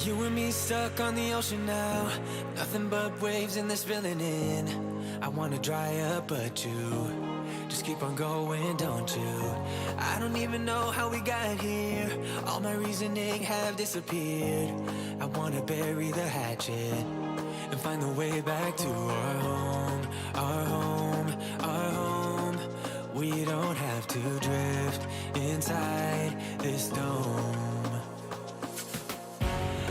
You and me stuck on the ocean now. Nothing but waves and they're spilling in. I wanna dry up, but you just keep on going, don't you? I don't even know how we got here. All my reasoning have disappeared. I wanna bury the hatchet and find the way back to our home, our home, our home. We don't have to drift inside this dome.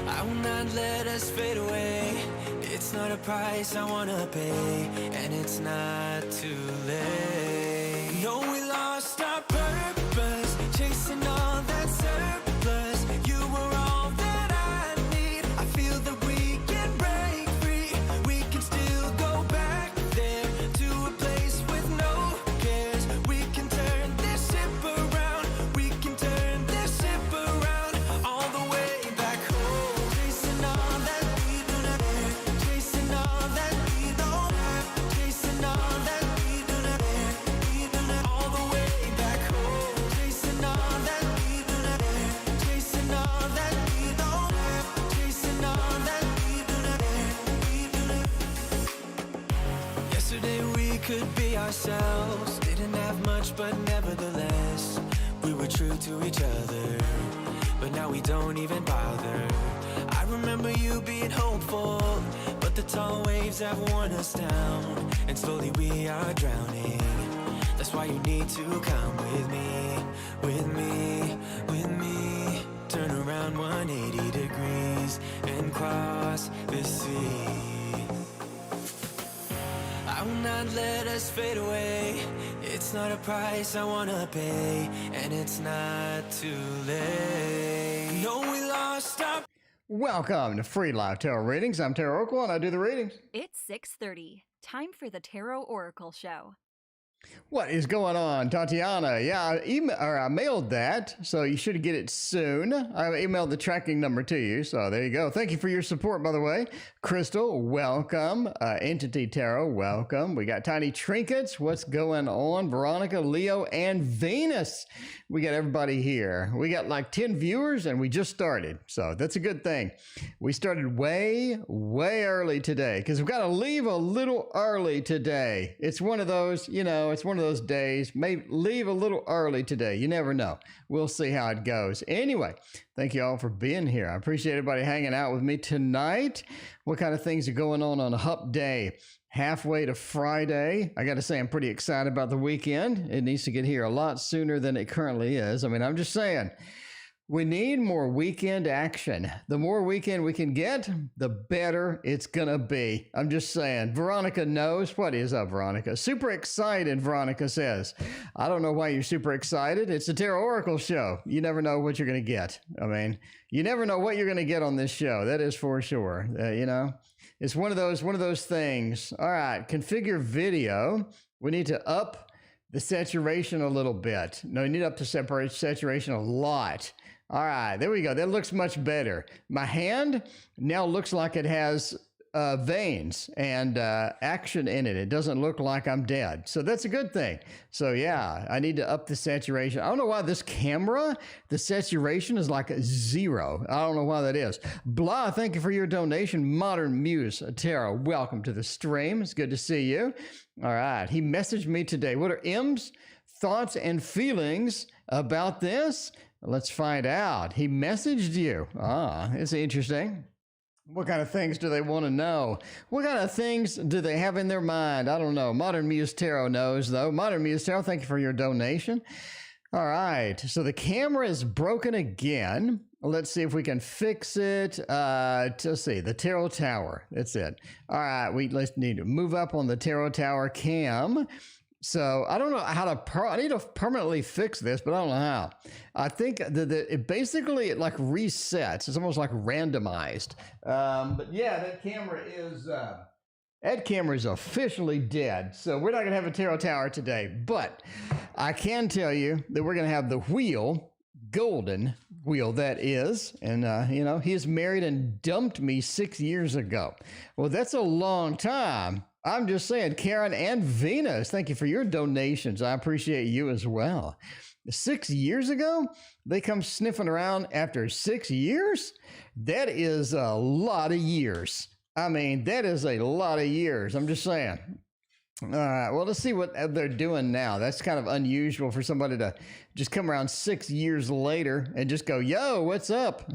I will not let us fade away. It's not a price I wanna pay, and it's not too late. No, we lost our purpose, chasing all that surplus. You were all that I need. I feel that we can break free. We can still go back there to a place with no cares. We can turn this ship around. We can turn this ship around all the way back home. Chasing all that we do not care. Chasing all that we don't have. Chasing all that we do not care. We do not all the way back home. Chasing all that we do not care. Chasing all that we don't have. Chasing all that we do not care. We do not. Yesterday we could be ourselves. Didn't have much, but nevertheless we were true to each other. But now we don't even bother. I remember you being hopeful, but the tall waves have worn us down, and slowly we are drowning. That's why you need to come with me, with me, with me. Turn around 180 degrees and cross the sea. I will not let us fade away. It's not a price I wanna pay, and it's not too late. No, we lost our... Welcome to Free Live Tarot Readings. I'm Tarot Oracle, and I do the readings. It's 6:30. Time for the Tarot Oracle Show. What is going on, Tatiana? Yeah, I mailed that, so you should get it soon. I emailed the tracking number to you, so there you go. Thank you for your support, by the way. Crystal, welcome. Entity Tarot, welcome. We got Tiny Trinkets. What's going on? Veronica, Leo, and Venus. We got everybody here. We got like 10 viewers, and we just started, so that's a good thing. We started way, way early today, because we've got to leave a little early today. It's one of those, you know, it's one of those days. Maybe leave a little early today. You never know. We'll see how it goes. Anyway, thank you all for being here. I appreciate everybody hanging out with me tonight. What kind of things are going on Hump Day? Halfway to Friday. I got to say, I'm pretty excited about the weekend. It needs to get here a lot sooner than it currently is. I mean, I'm just saying. We need more weekend action. The more weekend we can get, the better it's going to be. I'm just saying. Veronica knows. What is up, Veronica? Super excited, Veronica says. I don't know why you're super excited. It's a Tarot Oracle show. You never know what you're going to get. I mean, you never know what you're going to get on this show. That is for sure. You know, it's one of those things. All right, configure video. We need to up the saturation a little bit. No, you need up the saturation a lot. All right, there we go. That looks much better. My hand now looks like it has veins and action in it. It doesn't look like I'm dead. So that's a good thing. So yeah, I need to up the saturation. I don't know why this camera, the saturation is like 0. I don't know why that is. Blah, thank you for your donation. Modern Muse Tarot, welcome to the stream. It's good to see you. All right, he messaged me today. What are M's thoughts and feelings about this? Let's find out. He messaged you. Ah, it's interesting. What kind of things do they want to know? What kind of things do they have in their mind? I don't know. Modern Muse Tarot knows, though. Modern Muse Tarot, thank you for your donation. All right. So the camera is broken again. Let's see if we can fix it. Let's see. The Tarot Tower. That's it. All right. Let's need to move up on the Tarot Tower cam. So I don't know how to, I need to permanently fix this, but I don't know how. I think that it basically like resets. It's almost like randomized. But yeah, that camera is officially dead. So we're not going to have a Tarot Tower today, but I can tell you that we're going to have the wheel, golden wheel that is. And, you know, he is married and dumped me 6 years ago. Well, that's a long time. I'm just saying, Karen and Venus, thank you for your donations. I appreciate you as well. 6 years ago, they come sniffing around after 6 years. That is a lot of years. I mean, that is a lot of years. I'm just saying. All right, well, let's see what they're doing now. That's kind of unusual for somebody to just come around 6 years later and just go, yo, what's up?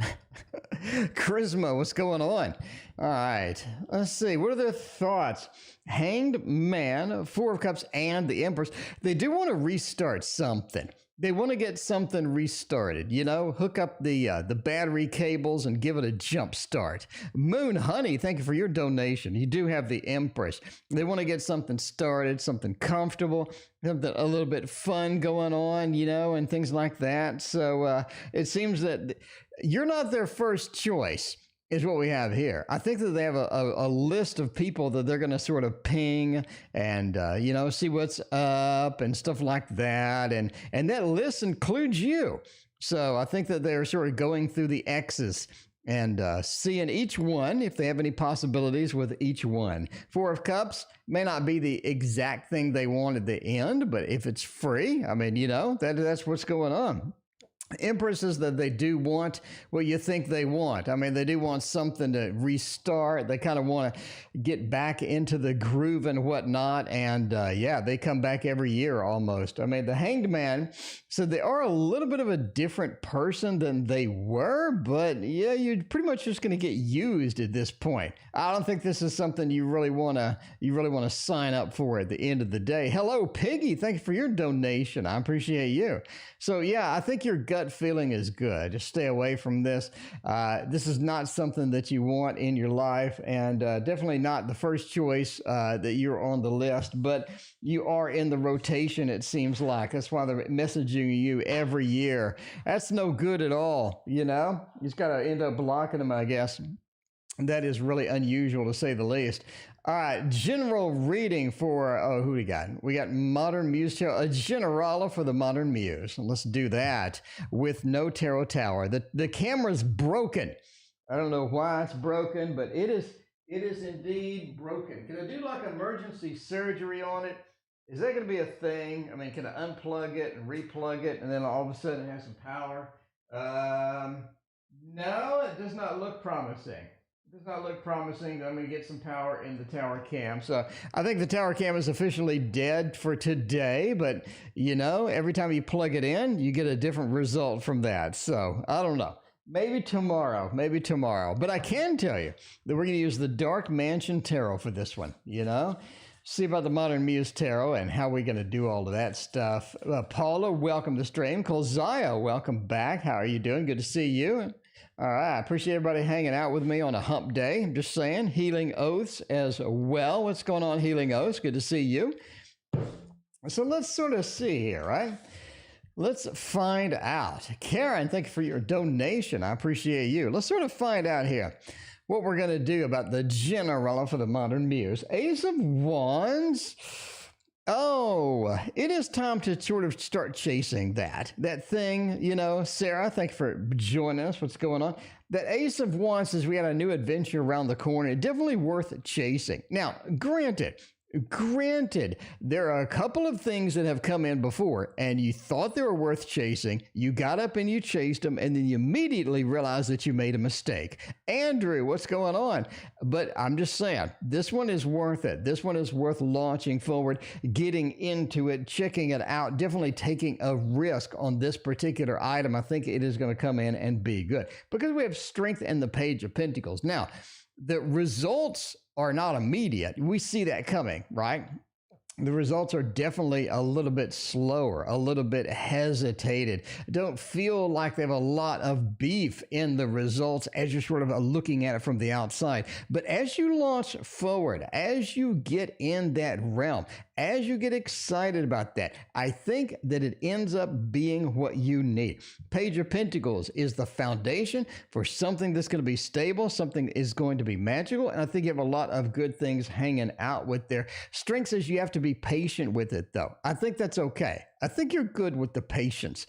Charisma, what's going on? All right, let's see. What are their thoughts? Hanged Man, Four of Cups, and the Empress. They do want to restart something. They want to get something restarted, you know, hook up the battery cables and give it a jump start. Moon Honey, thank you for your donation. You do have the Empress. They want to get something started, something comfortable, something a little bit fun going on, you know, and things like that. So it seems that you're not their first choice, is what we have here. I think that they have a list of people that they're going to sort of ping and, you know, see what's up and stuff like that. And that list includes you. So I think that they're sort of going through the X's and seeing each one, if they have any possibilities with each one. Four of Cups may not be the exact thing they want at the end, but if it's free, I mean, you know, that's what's going on. Empresses, that they do want what you think they want. I mean, they do want something to restart. They kind of want to get back into the groove and whatnot. And yeah, they come back every year almost. I mean, the Hanged Man said they are a little bit of a different person than they were, but yeah, you're pretty much just going to get used at this point. I don't think this is something you really want to sign up for at the end of the day. Hello, Piggy. Thank you for your donation. I appreciate you. So yeah, I think your gut feeling is good. Just stay away from this. This is not something that you want in your life, and definitely not the first choice that you're on the list, but you are in the rotation, it seems like. That's why they're messaging you every year. That's no good at all, you know? You just got to end up blocking them, I guess. That is really unusual, to say the least. All right, general reading for, oh, who we got? We got Modern Muse Tarot, a generala for the Modern Muse. Let's do that with no tarot tower. The camera's broken. I don't know why it's broken, but it is indeed broken. Can I do like emergency surgery on it? Is that going to be a thing? I mean, can I unplug it and replug it, and then all of a sudden it has some power? No, it does not look promising. Does not look promising that I'm going to get some power in the tower cam. So I think the tower cam is officially dead for today, but you know, every time you plug it in, you get a different result from that. So I don't know. Maybe tomorrow. But I can tell you that we're going to use the Dark Mansion Tarot for this one, you know? See about the Modern Muse Tarot and how we're going to do all of that stuff. Paula, welcome to the stream. Kolzaya, welcome back. How are you doing? Good to see you. All right, I appreciate everybody hanging out with me on a hump day. I'm just saying, Healing Oaths as well. What's going on, Healing Oaths? Good to see you. So let's sort of see here, right? Let's find out. Karen, thank you for your donation. I appreciate you. Let's sort of find out here what we're going to do about the general for the Modern Muse. Ace of Wands. Oh, it is time to sort of start chasing that thing, you know. Sarah, thank you for joining us. What's going on? That Ace of Wands says we got a new adventure around the corner. Definitely worth chasing. Now, granted, there are a couple of things that have come in before, and you thought they were worth chasing. You got up and you chased them, and then you immediately realized that you made a mistake. Andrew, what's going on? But I'm just saying, this one is worth it. This one is worth launching forward, getting into it, checking it out, definitely taking a risk on this particular item. I think it is going to come in and be good because we have strength in the Page of Pentacles. Now, the results are not immediate. We see that coming, right? The results are definitely a little bit slower, a little bit hesitated. Don't feel like they have a lot of beef in the results as you're sort of looking at it from the outside. But as you launch forward, as you get in that realm, as you get excited about that, I think that it ends up being what you need. Page of Pentacles is the foundation for something that's going to be stable, something is going to be magical, and I think you have a lot of good things hanging out with there. Strength says you have to be patient with it, though. I think that's okay. I think you're good with the patience.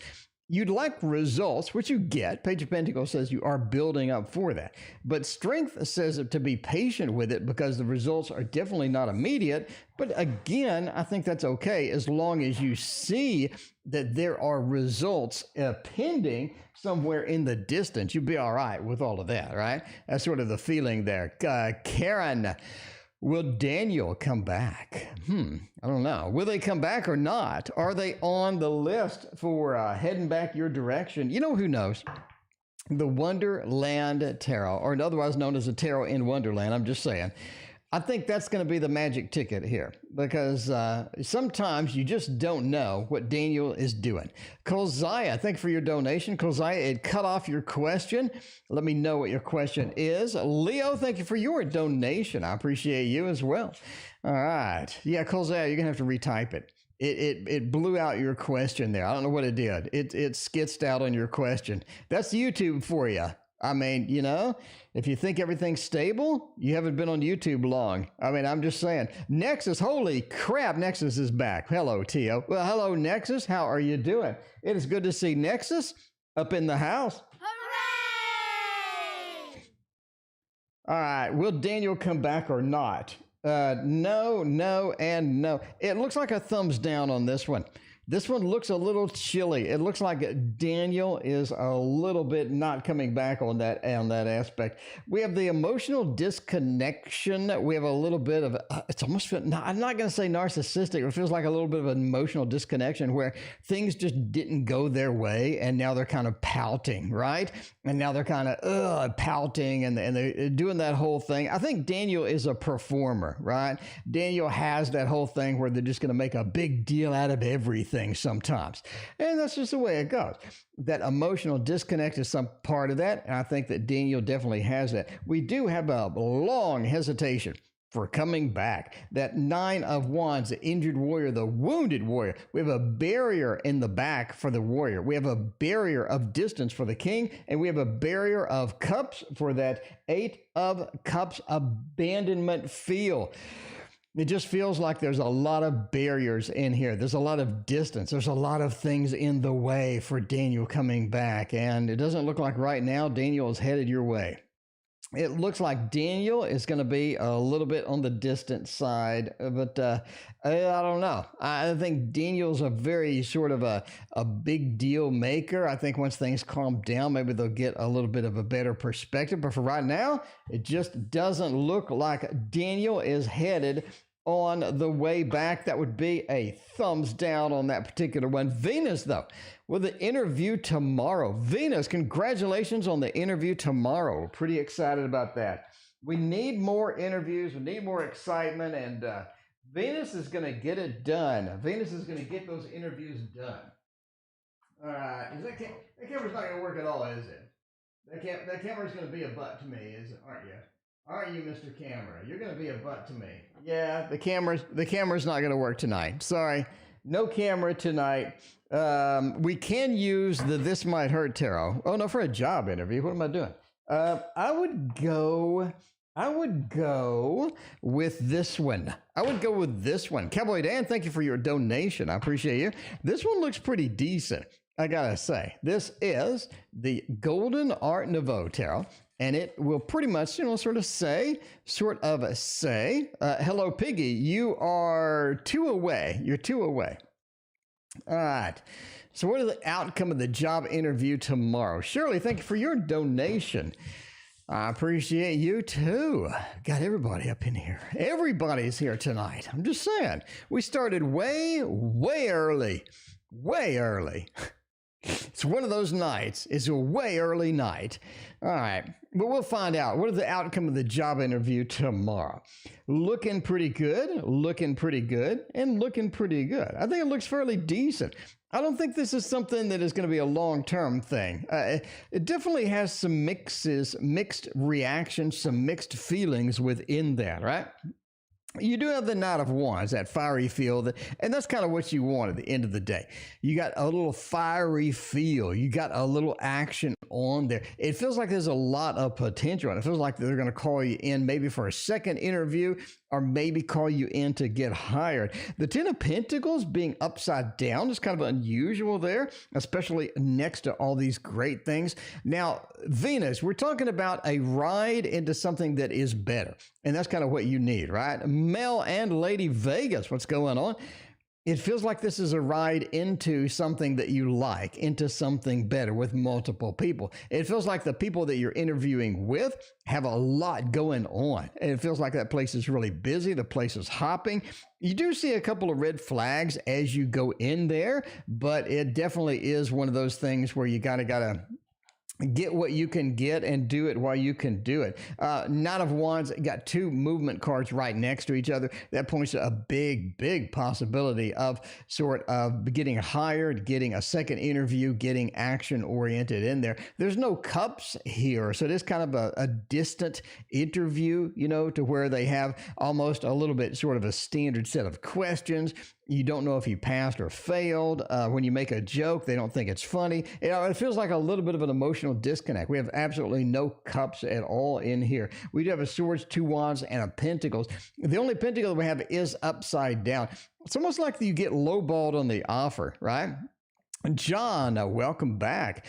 You'd like results, which you get. Page of Pentacles says you are building up for that. But Strength says to be patient with it because the results are definitely not immediate. But again, I think that's okay as long as you see that there are results pending somewhere in the distance. You'll be all right with all of that, right? That's sort of the feeling there. Karen, will Daniel come back? I don't know. Will they come back or not? Are they on the list for heading back your direction? You know who knows? The Wonderland Tarot, or otherwise known as the Tarot in Wonderland. I'm just saying. I think that's going to be the magic ticket here because sometimes you just don't know what Daniel is doing. Kolziah, thank you for your donation. Kolziah, it cut off your question. Let me know what your question is. Leo, thank you for your donation. I appreciate you as well. All right. Yeah, Kolziah, you're going to have to retype it. It blew out your question there. I don't know what it did. It skitzed out on your question. That's YouTube for you. I mean, you know, if you think everything's stable, you haven't been on YouTube long. I mean, I'm just saying. Nexus, holy crap, Nexus is back. Hello, Tio. Well, hello, Nexus. How are you doing? It is good to see Nexus up in the house. Hooray! All right, will Daniel come back or not? No, no, and no. It looks like a thumbs down on this one. This one looks a little chilly. It looks like Daniel is a little bit not coming back on that aspect. We have the emotional disconnection. We have a little bit of, it's almost, I'm not going to say narcissistic. It feels like a little bit of an emotional disconnection where things just didn't go their way and now they're kind of pouting, right? And now they're kind of pouting and they're doing that whole thing. I think Daniel is a performer, right? Daniel has that whole thing where they're just going to make a big deal out of everything sometimes. And that's just the way it goes. That emotional disconnect is some part of that. And I think that Daniel definitely has that. We do have a long hesitation for coming back. That 9 of Wands, the injured warrior, the wounded warrior. We have a barrier in the back for the warrior. We have a barrier of distance for the king. And we have a barrier of cups for that 8 of Cups abandonment feel. It just feels like there's a lot of barriers in here. There's a lot of distance. There's a lot of things in the way for Daniel coming back. And it doesn't look like right now Daniel is headed your way. It looks like Daniel is going to be a little bit on the distant side, but I don't know. I think Daniel's a very sort of a big deal maker. I think once things calm down, maybe they'll get a little bit of a better perspective. But for right now, it just doesn't look like Daniel is headed on the way back. That would be a thumbs down on that particular one. Venus, though, with the interview tomorrow. Venus, congratulations on the interview tomorrow. We're pretty excited about that. We need more interviews. We need more excitement. And Venus is going to get it done. Venus is going to get those interviews done. All right. That camera's not going to work at all, is it? That camera's going to be a butt to me, aren't you? Aren't you, Mr. Camera? You're going to be a butt to me. Yeah, the camera's not going to work tonight. Sorry. No camera tonight. We can use the This Might Hurt Tarot. Oh, no, for a job interview. What am I doing? I would go with this one. Cowboy Dan, thank you for your donation. I appreciate you. This one looks pretty decent, I gotta say. This is the Golden Art Nouveau Tarot. And it will pretty much, sort of say, hello, Piggy, you are 2 away. You're 2 away. All right. So what is the outcome of the job interview tomorrow? Shirley, thank you for your donation. I appreciate you too. Got everybody up in here. Everybody's here tonight. I'm just saying. We started way early. Way early. It's one of those nights. It's a way early night. All right. But we'll find out. What is the outcome of the job interview tomorrow? Looking pretty good, and looking pretty good. I think it looks fairly decent. I don't think this is something that is going to be a long-term thing. It definitely has some mixed reactions, some mixed feelings within that, right? You do have the Knight of Wands, that fiery feel, and that's kind of what you want at the end of the day. You got a little fiery feel. You got a little action on there. It feels like there's a lot of potential, and it feels like they're going to call you in maybe for a second interview, or maybe call you in to get hired. The Ten of Pentacles being upside down is kind of unusual there, especially next to all these great things. Now, Venus, we're talking about a ride into something that is better. And that's kind of what you need, right? Mel and Lady Vegas, what's going on? It feels like this is a ride into something that you like, into something better with multiple people. It feels like the people that you're interviewing with have a lot going on. And it feels like that place is really busy. The place is hopping. You do see a couple of red flags as you go in there, but it definitely is one of those things where you gotta get what you can get and do it while you can do it. Knight of Wands got two movement cards right next to each other. That points to a big possibility of sort of getting hired, getting a second interview, getting action oriented in there. There's no cups here. So it is kind of a distant interview, you know, to where they have almost a little bit sort of a standard set of questions. You don't know if you passed or failed. When you make a joke, they don't think it's funny. You know, it feels like a little bit of an emotional disconnect. We have absolutely no cups at all in here. We do have a Swords, two Wands, and a Pentacles. The only Pentacle we have is upside down. It's almost like you get lowballed on the offer, right? John, welcome back.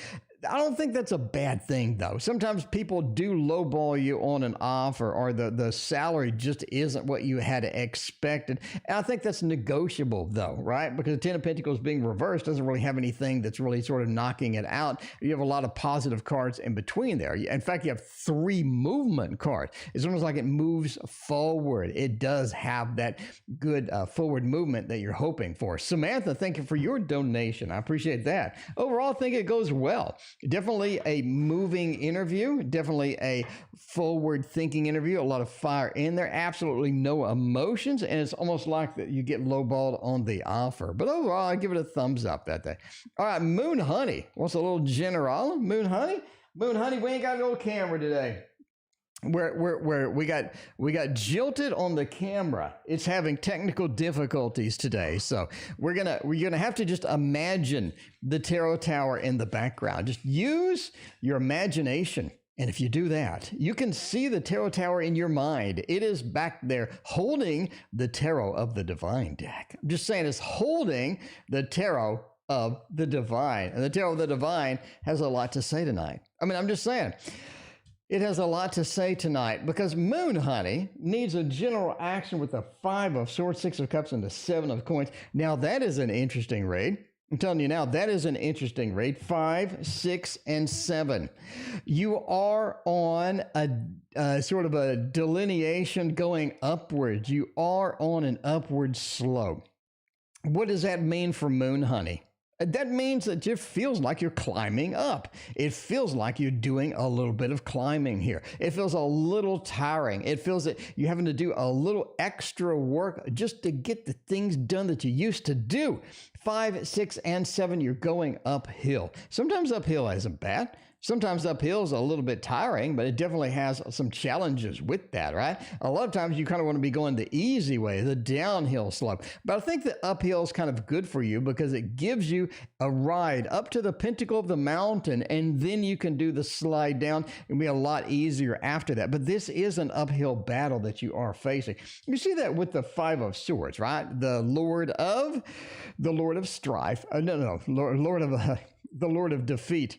I don't think that's a bad thing, though. Sometimes people do lowball you on an offer, or the salary just isn't what you had expected. And I think that's negotiable, though, right? Because the Ten of Pentacles being reversed doesn't really have anything that's really sort of knocking it out. You have a lot of positive cards in between there. In fact, you have three movement cards. It's almost like it moves forward. It does have that good forward movement that you're hoping for. Samantha, thank you for your donation. I appreciate that. Overall, I think it goes well. Definitely a moving interview, definitely a forward-thinking interview, a lot of fire in there, absolutely no emotions, and it's almost like that you get lowballed on the offer. But overall, I give it a thumbs up that day. All right, Moon Honey. What's a little general? Moon Honey? Moon Honey, we ain't got no camera today. We got jilted on the camera. It's having technical difficulties today, so we're gonna have to just imagine the tarot tower in the background. Just use your imagination, and if you do that, you can see the tarot tower in your mind. It is back there holding the tarot of the divine deck. I'm just saying, it's holding the tarot of the divine, and the tarot of the divine has a lot to say tonight. I mean, I'm just saying. It has a lot to say tonight because Moon Honey needs a general action with the Five of Swords, Six of Cups, and the Seven of Coins. Now, that is an interesting read. I'm telling you now, that is an interesting read. 5, 6, and 7. You are on a sort of a delineation going upwards. You are on an upward slope. What does that mean for Moon Honey? That means that it feels like you're climbing up. It feels like you're doing a little bit of climbing here. It feels a little tiring. It feels that you're having to do a little extra work just to get the things done that you used to do. 5, 6, and 7, you're going uphill. Sometimes uphill isn't bad. Sometimes uphill is a little bit tiring, but it definitely has some challenges with that, right? A lot of times you kind of want to be going the easy way, the downhill slope. But I think the uphill is kind of good for you because it gives you a ride up to the pinnacle of the mountain, and then you can do the slide down. It'll be a lot easier after that. But this is an uphill battle that you are facing. You see that with the Five of Swords, right? The Lord of strife. The Lord of defeat.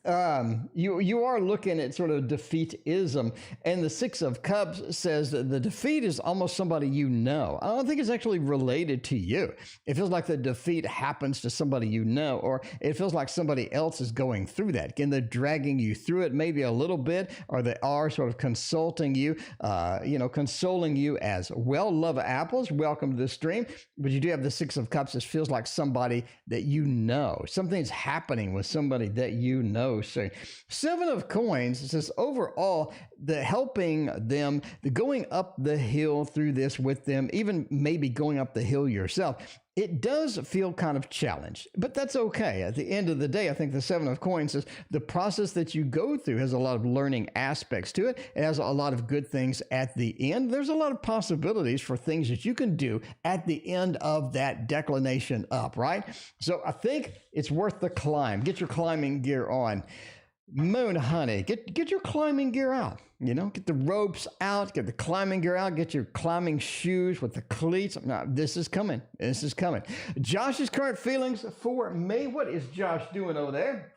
You are looking at sort of defeatism, and the Six of Cups says that the defeat is almost somebody you know. I don't think it's actually related to you. It feels like the defeat happens to somebody you know, or it feels like somebody else is going through that. Again, they're dragging you through it maybe a little bit, or they are sort of consulting you, consoling you as well. Love Apples, welcome to the stream. But you do have the Six of Cups. It feels like somebody that you know. Something's happening with somebody that you know. So Seven of Coins says overall, the helping them, the going up the hill through this with them, even maybe going up the hill yourself, it does feel kind of challenged, but that's okay. At the end of the day, I think the Seven of Coins says the process that you go through has a lot of learning aspects to it. It has a lot of good things at the end. There's a lot of possibilities for things that you can do at the end of that declination up, right? So I think it's worth the climb. Get your climbing gear on. Moon honey, get your climbing gear out. You know, get the ropes out, get the climbing gear out, get your climbing shoes with the cleats. Now, this is coming. This is coming. Josh's current feelings for me. What is Josh doing over there?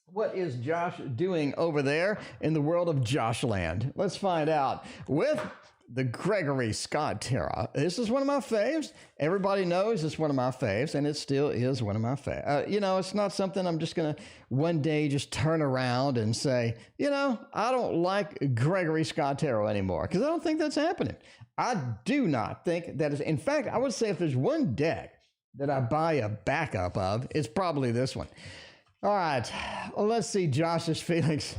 What is Josh doing over there in the world of Josh land? Let's find out with the Gregory Scott Tarot. This is one of my faves. Everybody knows it's one of my faves, and it still is one of my faves. You know, it's not something I'm just going to one day just turn around and say, you know, I don't like Gregory Scott Tarot anymore, because I don't think that's happening. I do not think that is. In fact, I would say if there's one deck that I buy a backup of, it's probably this one. All right, well, let's see Josh's feelings.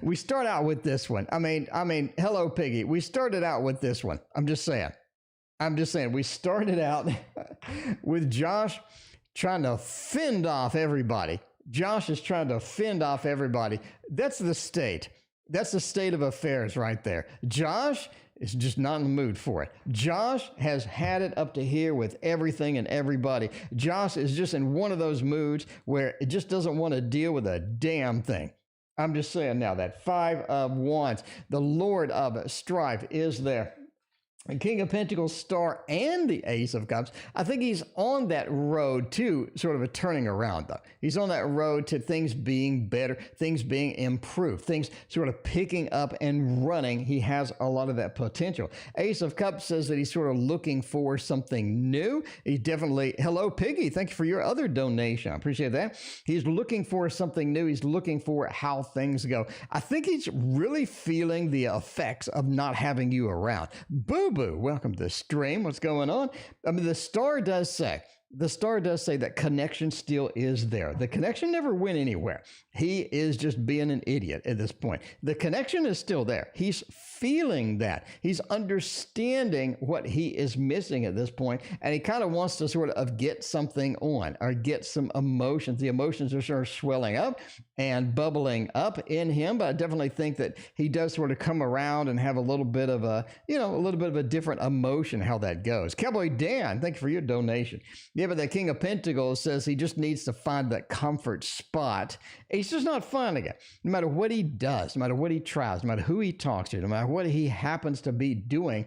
We start out with this one. I mean, hello, Piggy. We started out with this one. I'm just saying. We started out with Josh trying to fend off everybody. Josh is trying to fend off everybody. That's the state. That's the state of affairs right there. Josh is just not in the mood for it. Josh has had it up to here with everything and everybody. Josh is just in one of those moods where it just doesn't want to deal with a damn thing. I'm just saying now that 5 of Wands, the Lord of Strife is there. The King of Pentacles, Star, and the Ace of Cups. I think he's on that road to sort of a turning around, though. He's on that road to things being better, things being improved, things sort of picking up and running. He has a lot of that potential. Ace of Cups says that he's sort of looking for something new. He definitely, hello, Piggy. Thank you for your other donation. I appreciate that. He's looking for something new. He's looking for how things go. I think he's really feeling the effects of not having you around. Boo Boo, welcome to the stream. What's going on? I mean, the star does say that connection still is there. The connection never went anywhere. He is just being an idiot at this point. The connection is still there. He's feeling that. He's understanding what he is missing at this point, and he kind of wants to sort of get something on or get some emotions. The emotions are sort of swelling up and bubbling up in him, but I definitely think that he does sort of come around and have a little bit of a, you know, a little bit of a different emotion how that goes. Cowboy Dan, thank you for your donation. Yeah, but the King of Pentacles says he just needs to find that comfort spot. He's just not finding it. No matter what he does, no matter what he tries, no matter who he talks to, no matter what he happens to be doing,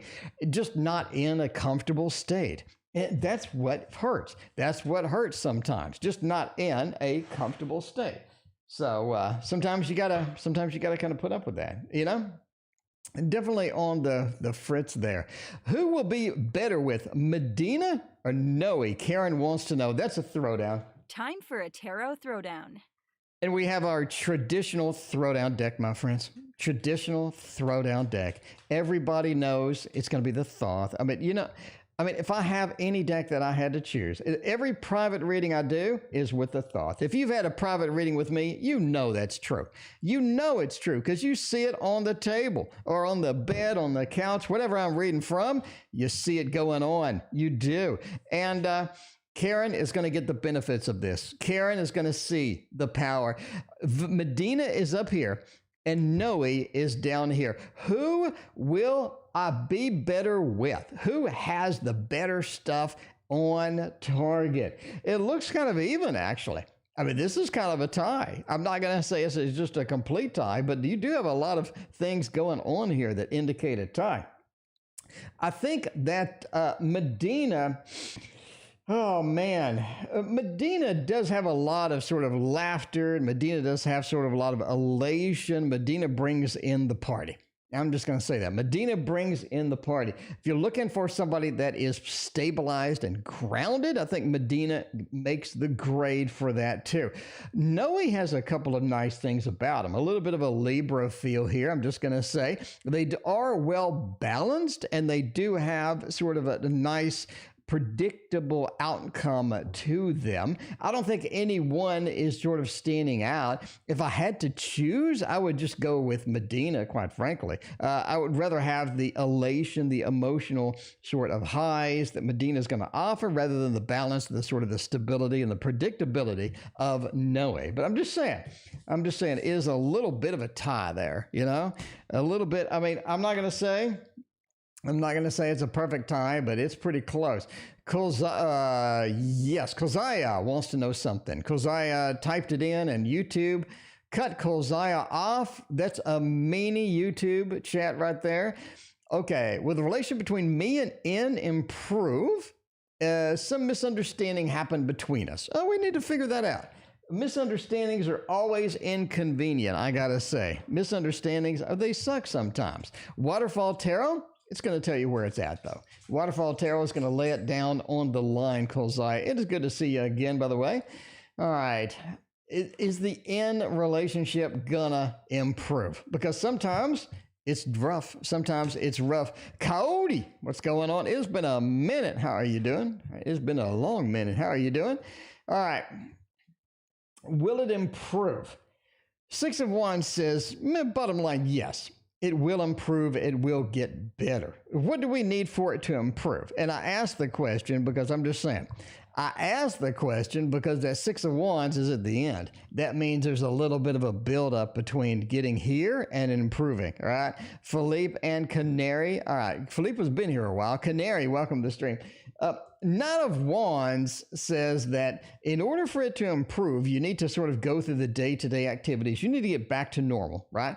just not in a comfortable state. And that's what hurts. That's what hurts sometimes, just not in a comfortable state. So sometimes you gotta kind of put up with that, you know? Definitely on the fritz there. Who will be better with, Medina or Noe? Karen wants to know. That's a throwdown. Time for a tarot throwdown. And we have our traditional throwdown deck, my friends. Traditional throwdown deck. Everybody knows it's going to be the Thoth. I mean, you know, if I have any deck that I had to choose, every private reading I do is with the Thoth. If you've had a private reading with me, you know that's true. You know it's true because you see it on the table or on the bed, on the couch, whatever I'm reading from, you see it going on. You do. And Karen is going to get the benefits of this. Karen is going to see the power. Medina is up here and Noe is down here. Who will I be better with? Who has the better stuff on target? It looks kind of even, actually. I mean, this is kind of a tie. I'm not going to say this is just a complete tie, but you do have a lot of things going on here that indicate a tie. I think that Medina... Oh, man. Medina does have a lot of sort of laughter. Medina does have sort of a lot of elation. Medina brings in the party. I'm just going to say that. Medina brings in the party. If you're looking for somebody that is stabilized and grounded, I think Medina makes the grade for that too. Noe has a couple of nice things about him. A little bit of a Libra feel here, I'm just going to say. They are well balanced, and they do have sort of a nice predictable outcome to them. I don't think anyone is sort of standing out. If I had to choose, I would just go with Medina, quite frankly. I would rather have the elation, the emotional sort of highs that Medina is going to offer rather than the balance, the sort of the stability and the predictability of Noe. But I'm just saying, it is a little bit of a tie there, you know? A little bit. I mean, I'm not going to say it's a perfect tie, but it's pretty close. Kozaya wants to know something. Kozaya typed it in, and YouTube cut Kolziah off. That's a mini YouTube chat right there. Okay, will the relationship between me and N improve? Some misunderstanding happened between us. Oh, we need to figure that out. Misunderstandings are always inconvenient, I gotta say. Misunderstandings, they suck sometimes. Waterfall Tarot, it's going to tell you where it's at, though. Waterfall Tarot is going to lay it down on the line, Kolziah. It is good to see you again, by the way. All right. Is the N relationship gonna improve? Because sometimes it's rough. Sometimes it's rough. Coyote, what's going on? It's been a minute. How are you doing? It's been a long minute. How are you doing? All right. Will it improve? Six of Wands says, bottom line, yes. It will improve. It will get better. What do we need for it to improve? And I ask the question because I'm just saying. I ask the question because that Six of Wands is at the end. That means there's a little bit of a buildup between getting here and improving, all right? Philippe and Canary. All right, Philippe has been here a while. Canary, welcome to the stream. Nine of Wands says that in order for it to improve, you need to sort of go through the day-to-day activities. You need to get back to normal, right?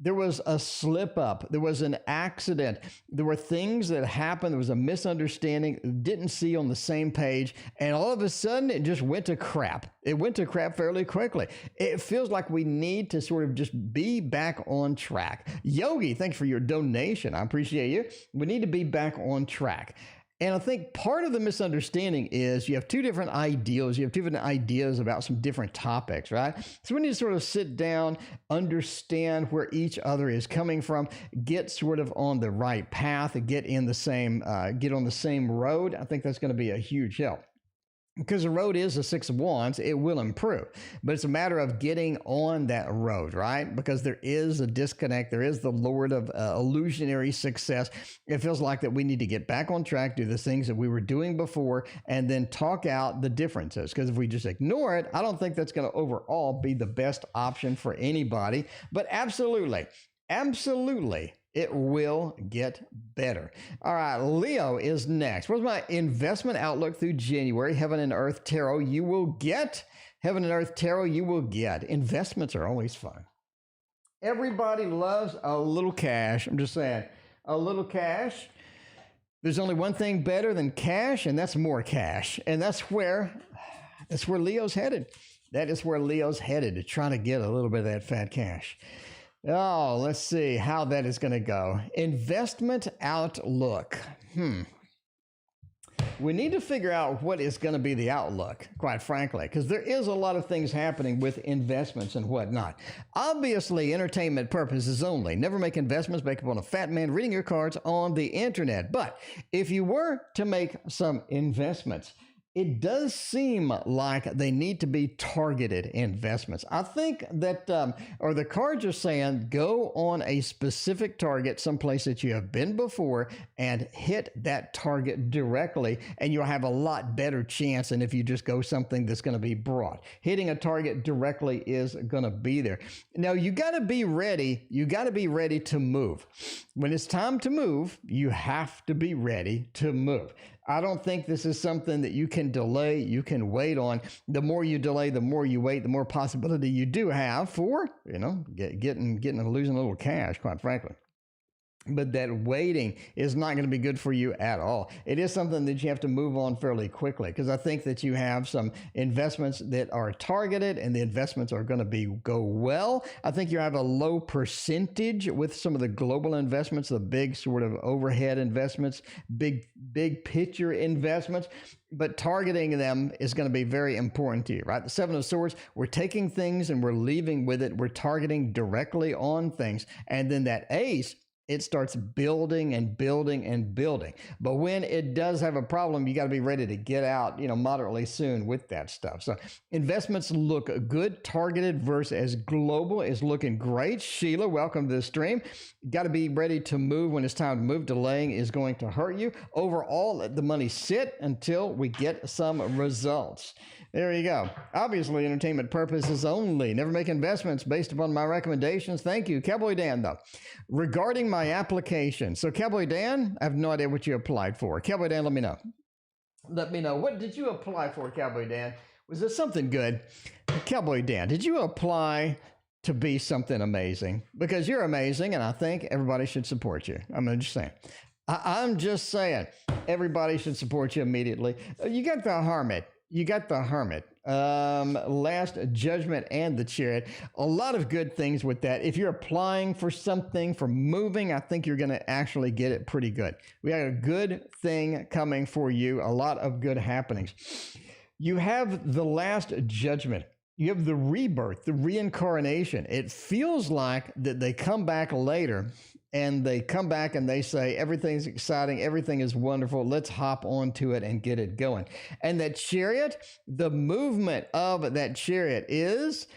There was a slip up. There was an accident. There were things that happened. There was a misunderstanding, didn't see on the same page. And all of a sudden, it just went to crap. It went to crap fairly quickly. It feels like we need to sort of just be back on track. Yogi, thanks for your donation. I appreciate you. We need to be back on track. And I think part of the misunderstanding is you have two different ideals. You have two different ideas about some different topics, right? So we need to sort of sit down, understand where each other is coming from, get sort of on the right path, get on the same road. I think that's going to be a huge help. Because the road is a Six of Wands, it will improve. But it's a matter of getting on that road, right? Because there is a disconnect. There is the Lord of illusionary success. It feels like that we need to get back on track, do the things that we were doing before, and then talk out the differences. Because if we just ignore it, I don't think that's going to overall be the best option for anybody. But absolutely, it will get better. All right, Leo is next. What's my investment outlook through January? Heaven and Earth Tarot, you will get. Heaven and Earth Tarot, you will get. Investments are always fun. Everybody loves a little cash. I'm just saying, a little cash. There's only one thing better than cash, and that's more cash. And that's where Leo's headed. That is where Leo's headed, to try to get a little bit of that fat cash. Oh, let's see how that is going to go. Investment outlook. We need to figure out what is going to be the outlook, quite frankly, because there is a lot of things happening with investments and whatnot. Obviously, entertainment purposes only. Never make investments based upon a fat man reading your cards on the internet. But if you were to make some investments, it does seem like they need to be targeted investments. I think that, or the cards are saying, go on a specific target, someplace that you have been before, and hit that target directly, and you'll have a lot better chance than if you just go something that's going to be broad. Hitting a target directly is going to be there. Now, you got to be ready. You got to be ready to move. When it's time to move, you have to be ready to move. I don't think this is something that you can delay, you can wait on. The more you delay, the more you wait, the more possibility you do have for, getting and losing a little cash, quite frankly. But that waiting is not going to be good for you at all. It is something that you have to move on fairly quickly, because I think that you have some investments that are targeted and the investments are going to go well. I think you have a low percentage with some of the global investments, the big sort of overhead investments, big picture investments. But targeting them is going to be very important to you, right? The Seven of Swords, we're taking things and we're leaving with it. We're targeting directly on things. And then that Ace, it starts building and building and building. But when it does have a problem, you got to be ready to get out, moderately soon with that stuff. So investments look good. Targeted versus global is looking great. Sheila, welcome to the stream. Got to be ready to move when it's time to move. Delaying is going to hurt you. Overall, let the money sit until we get some results. There you go. Obviously, entertainment purposes only. Never make investments based upon my recommendations. Thank you. Cowboy Dan, though. Regarding my application. So, Cowboy Dan, I have no idea what you applied for. Cowboy Dan, let me know. Let me know. What did you apply for, Cowboy Dan? Was it something good? Cowboy Dan, did you apply to be something amazing, because you're amazing, and I think everybody should support you. I'm just saying. I'm just saying everybody should support you immediately. You got the Hermit. Last Judgment and the Chariot. A lot of good things with that. If you're applying for something, for moving, I think you're going to actually get it pretty good. We got a good thing coming for you. A lot of good happenings. You have the Last Judgment. You have the rebirth, the reincarnation. It feels like that they come back later, and they come back and they say, everything's exciting, everything is wonderful, let's hop onto it and get it going. And that Chariot, the movement of that Chariot is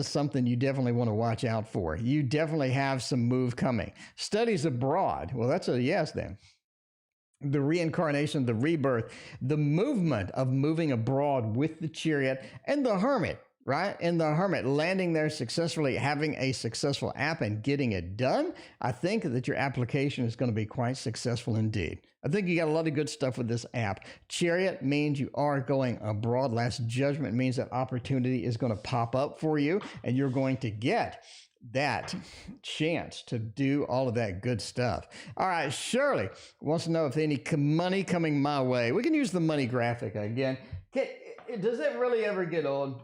something you definitely want to watch out for. You definitely have some move coming. Studies abroad, well, that's a yes then. The reincarnation, the rebirth, the movement of moving abroad with the Chariot, and the Hermit, right? And the Hermit landing there successfully, having a successful app and getting it done. I think that your application is going to be quite successful indeed. I think you got a lot of good stuff with this app. Chariot means you are going abroad. Last Judgment means that opportunity is going to pop up for you, and you're going to get that chance to do all of that good stuff. All right, Shirley wants to know if any money coming my way. We can use the money graphic again. Does it really ever get old?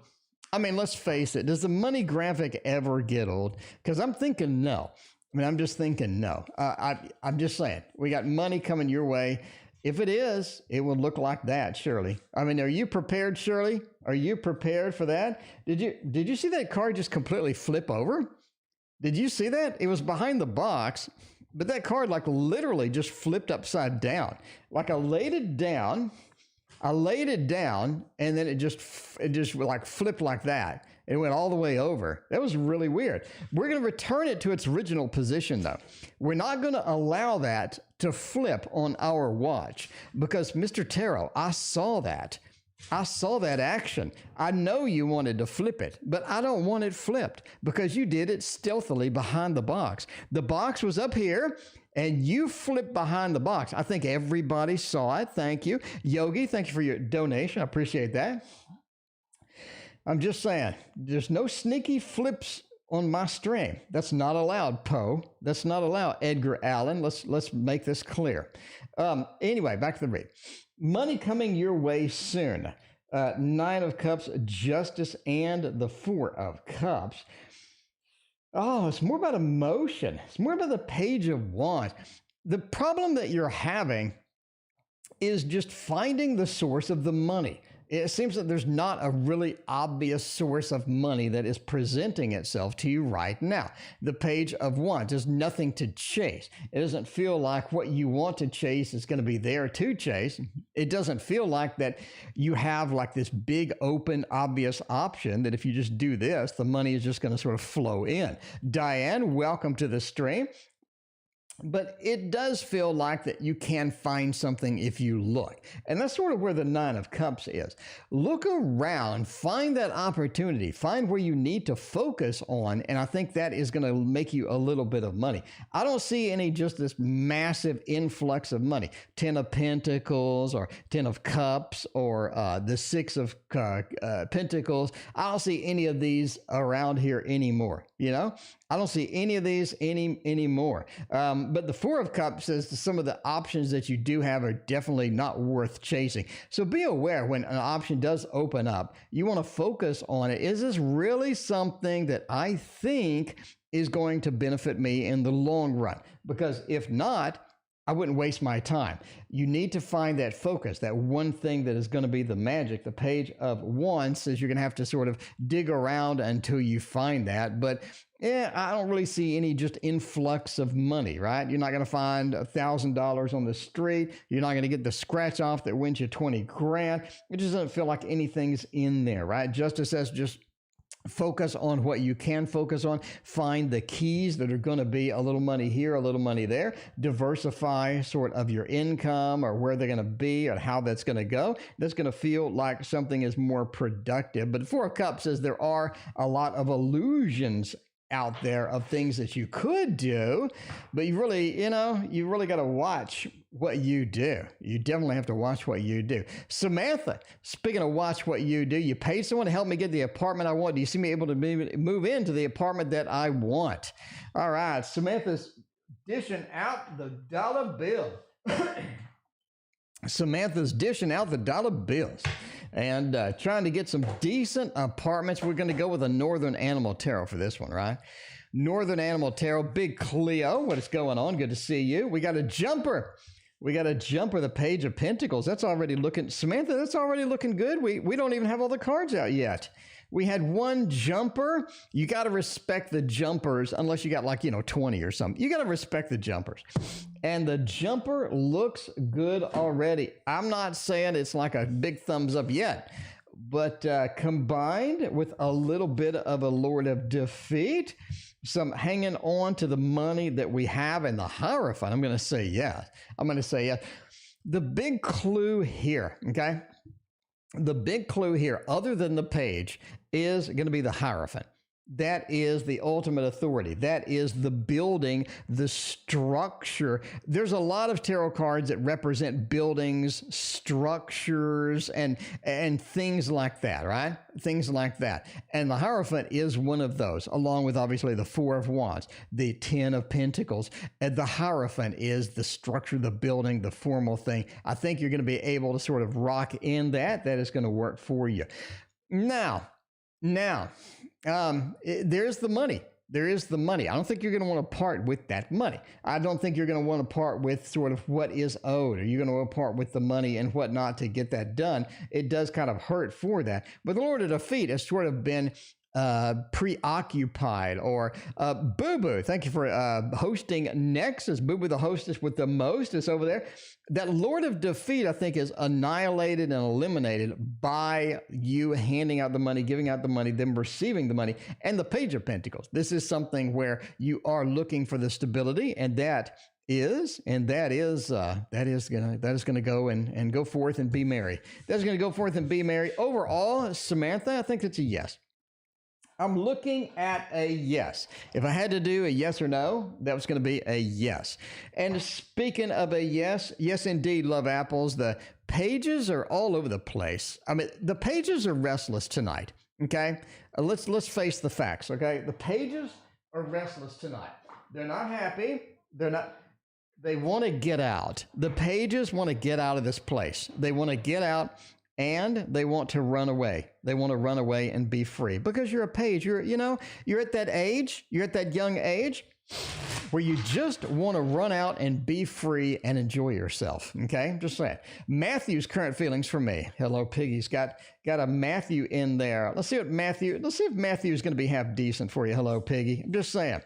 I mean, let's face it. Does the money graphic ever get old? Because I'm thinking no. I'm just thinking no. I'm just saying, we got money coming your way. If it is, it will look like that, Shirley. I mean, are you prepared, Shirley? Are you prepared for that? Did you see that card just completely flip over? Did you see that? It was behind the box, but that card like literally just flipped upside down. Like I laid it down, and then it just like flipped like that. It went all the way over. That was really weird. We're going to return it to its original position, though. We're not going to allow that to flip on our watch, because Mr. Tarot, I saw that action. I know you wanted to flip it, but I don't want it flipped, because you did it stealthily behind the box. The box was up here, and you flipped behind the box. I think everybody saw it. Thank you. Yogi, thank you for your donation. I appreciate that. I'm just saying, there's no sneaky flips on my stream. That's not allowed, Poe. That's not allowed, Edgar Allan. Let's make this clear. Anyway, back to the read. Money coming your way soon. Nine of Cups, Justice, and the Four of Cups. Oh, it's more about emotion. It's more about the Page of Wands. The problem that you're having is just finding the source of the money. It seems that there's not a really obvious source of money that is presenting itself to you right now. The Page of Wands, there's nothing to chase. It doesn't feel like what you want to chase is going to be there to chase. It doesn't feel like that you have like this big, open, obvious option that if you just do this, the money is just going to sort of flow in. Diane, welcome to the stream. But it does feel like that you can find something if you look. And that's sort of where the Nine of Cups is. Look around, find that opportunity, find where you need to focus on, and I think that is going to make you a little bit of money. I don't see any just this massive influx of money. 10 of Pentacles or 10 of Cups or the 6 of Pentacles. I don't see any of these around here anymore, you know? I don't see any of these anymore. But the Four of Cups says some of the options that you do have are definitely not worth chasing. So be aware when an option does open up, you want to focus on it. Is this really something that I think is going to benefit me in the long run? Because if not, I wouldn't waste my time. You need to find that focus, that one thing that is going to be the magic. The Page of Wands says you're going to have to sort of dig around until you find that. But yeah, I don't really see any just influx of money, right? You're not going to find $1,000 on the street. You're not going to get the scratch off that wins you 20 grand. It just doesn't feel like anything's in there, right? Justice says just focus on what you can focus on. Find the keys that are going to be a little money here, a little money there. Diversify sort of your income or where they're going to be or how that's going to go. That's going to feel like something is more productive. But Four of Cups says there are a lot of illusions out there of things that you could do, but you really got to watch what you do. You definitely have to watch what you do. Samantha, speaking of watch what you do, you paid someone to help me get the apartment I want. Do you see me able to move into the apartment that I want? All right, Samantha's dishing out the dollar bill. Samantha's dishing out the dollar bills and trying to get some decent apartments. We're going to go with a Northern Animal Tarot for this one, right? Northern Animal Tarot, Big Cleo, what is going on? Good to see you. We got a jumper. We got a jumper, the Page of Pentacles. That's already looking, Samantha, that's already looking good. We don't even have all the cards out yet. We had one jumper. You got to respect the jumpers unless you got like, 20 or something. You got to respect the jumpers. And the jumper looks good already. I'm not saying it's like a big thumbs up yet, but combined with a little bit of a Lord of Defeat, some hanging on to the money that we have, and the Hierophant, I'm going to say yes. I'm going to say yes. The big clue here, okay? The big clue here, other than the page, is going to be the Hierophant. That is the ultimate authority. That is the building, the structure. There's a lot of tarot cards that represent buildings, structures, and things like that, right? Things like that. And the Hierophant is one of those, along with obviously the Four of Wands, the Ten of Pentacles. And the Hierophant is the structure, the building, the formal thing. I think you're going to be able to sort of rock in that. That is going to work for you. Now, there's the money. There is the money. I don't think you're going to want to part with that money. I don't think you're going to want to part with sort of what is owed, or you're going to want to part with the money and whatnot to get that done. It does kind of hurt for that. But the Lord of Defeat has sort of been preoccupied, or Boo Boo. Thank you for hosting Nexus. Boo Boo, the hostess with the most, is over there. That Lord of Defeat, I think, is annihilated and eliminated by you handing out the money, giving out the money, then receiving the money, and the Page of Pentacles. This is something where you are looking for the stability, and that is gonna go and go forth and be merry. That's gonna go forth and be merry. Overall, Samantha, I think it's a yes. I'm looking at a yes. If I had to do a yes or no, that was going to be a yes. And speaking of a yes, yes indeed, love apples. The pages are all over the place. I mean, the pages are restless tonight. Okay, let's face the facts. Okay, the pages are restless tonight. They're not happy. They want to get out. The pages want to get out of this place. They want to get out. And they want to run away. They want to run away and be free, because you're a page. You're at that age. You're at that young age where you just want to run out and be free and enjoy yourself. Okay, just saying. Matthew's current feelings for me. Hello, Piggy's got a Matthew in there. Let's see if Matthew is going to be half decent for you. Hello, Piggy. I'm just saying.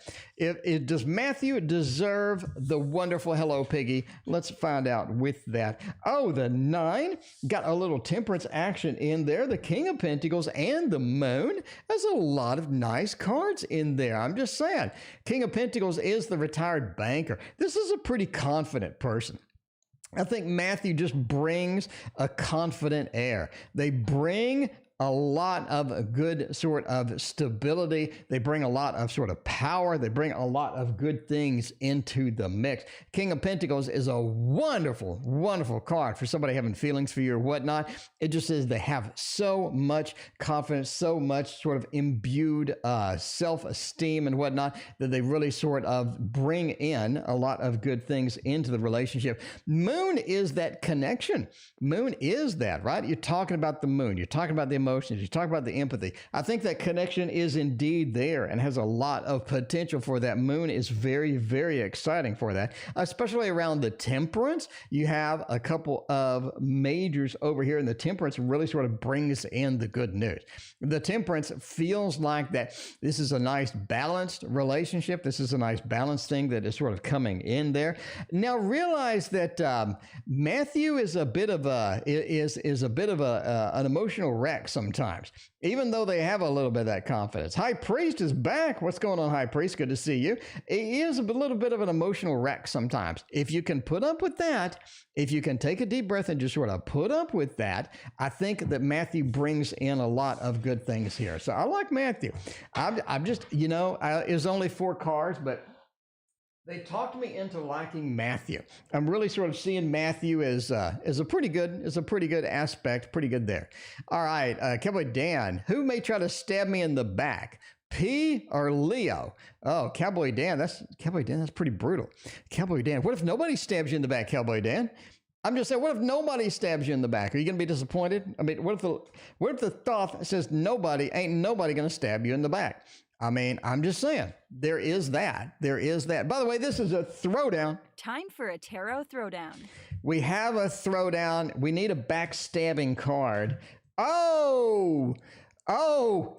Does Matthew deserve the wonderful hello, Piggy? Let's find out with that. Oh, the 9 got a little temperance action in there. The King of Pentacles and the Moon. There's a lot of nice cards in there. I'm just saying. King of Pentacles is the retired banker. This is a pretty confident person. I think Matthew just brings a confident air. They bring a lot of good sort of stability. They bring a lot of sort of power. They bring a lot of good things into the mix. King of Pentacles is a wonderful, wonderful card for somebody having feelings for you or whatnot. It just says they have so much confidence, so much sort of imbued self-esteem and whatnot, that they really sort of bring in a lot of good things into the relationship. Moon is that connection. Moon is that, right? You're talking about the moon. You're talking about the emotions. You talk about the empathy. I think that connection is indeed there and has a lot of potential for that. Moon is very, very exciting for that, especially around the temperance. You have a couple of majors over here, and the temperance really sort of brings in the good news. The temperance feels like that this is a nice balanced relationship. This is a nice balanced thing that is sort of coming in there. Now realize that Matthew is a bit of an emotional wreck sometimes, even though they have a little bit of that confidence. High Priest is back. What's going on, High Priest? Good to see you. He is a little bit of an emotional wreck sometimes. If you can put up with that, if you can take a deep breath and just sort of put up with that, I think that Matthew brings in a lot of good things here. So I like Matthew. I'm just, it's only 4 cards, but They talked me into liking Matthew. I'm really sort of seeing Matthew as a pretty good aspect, pretty good there. All right, Cowboy Dan, who may try to stab me in the back? P or Leo? Oh, Cowboy Dan, that's pretty brutal. Cowboy Dan, what if nobody stabs you in the back, Cowboy Dan? I'm just saying, what if nobody stabs you in the back? Are you going to be disappointed? I mean, what if the thought says ain't nobody going to stab you in the back? I mean, I'm just saying, there is that. By the way, this is a throwdown. Time for a tarot throwdown. We have a throwdown. We need a backstabbing card. Oh,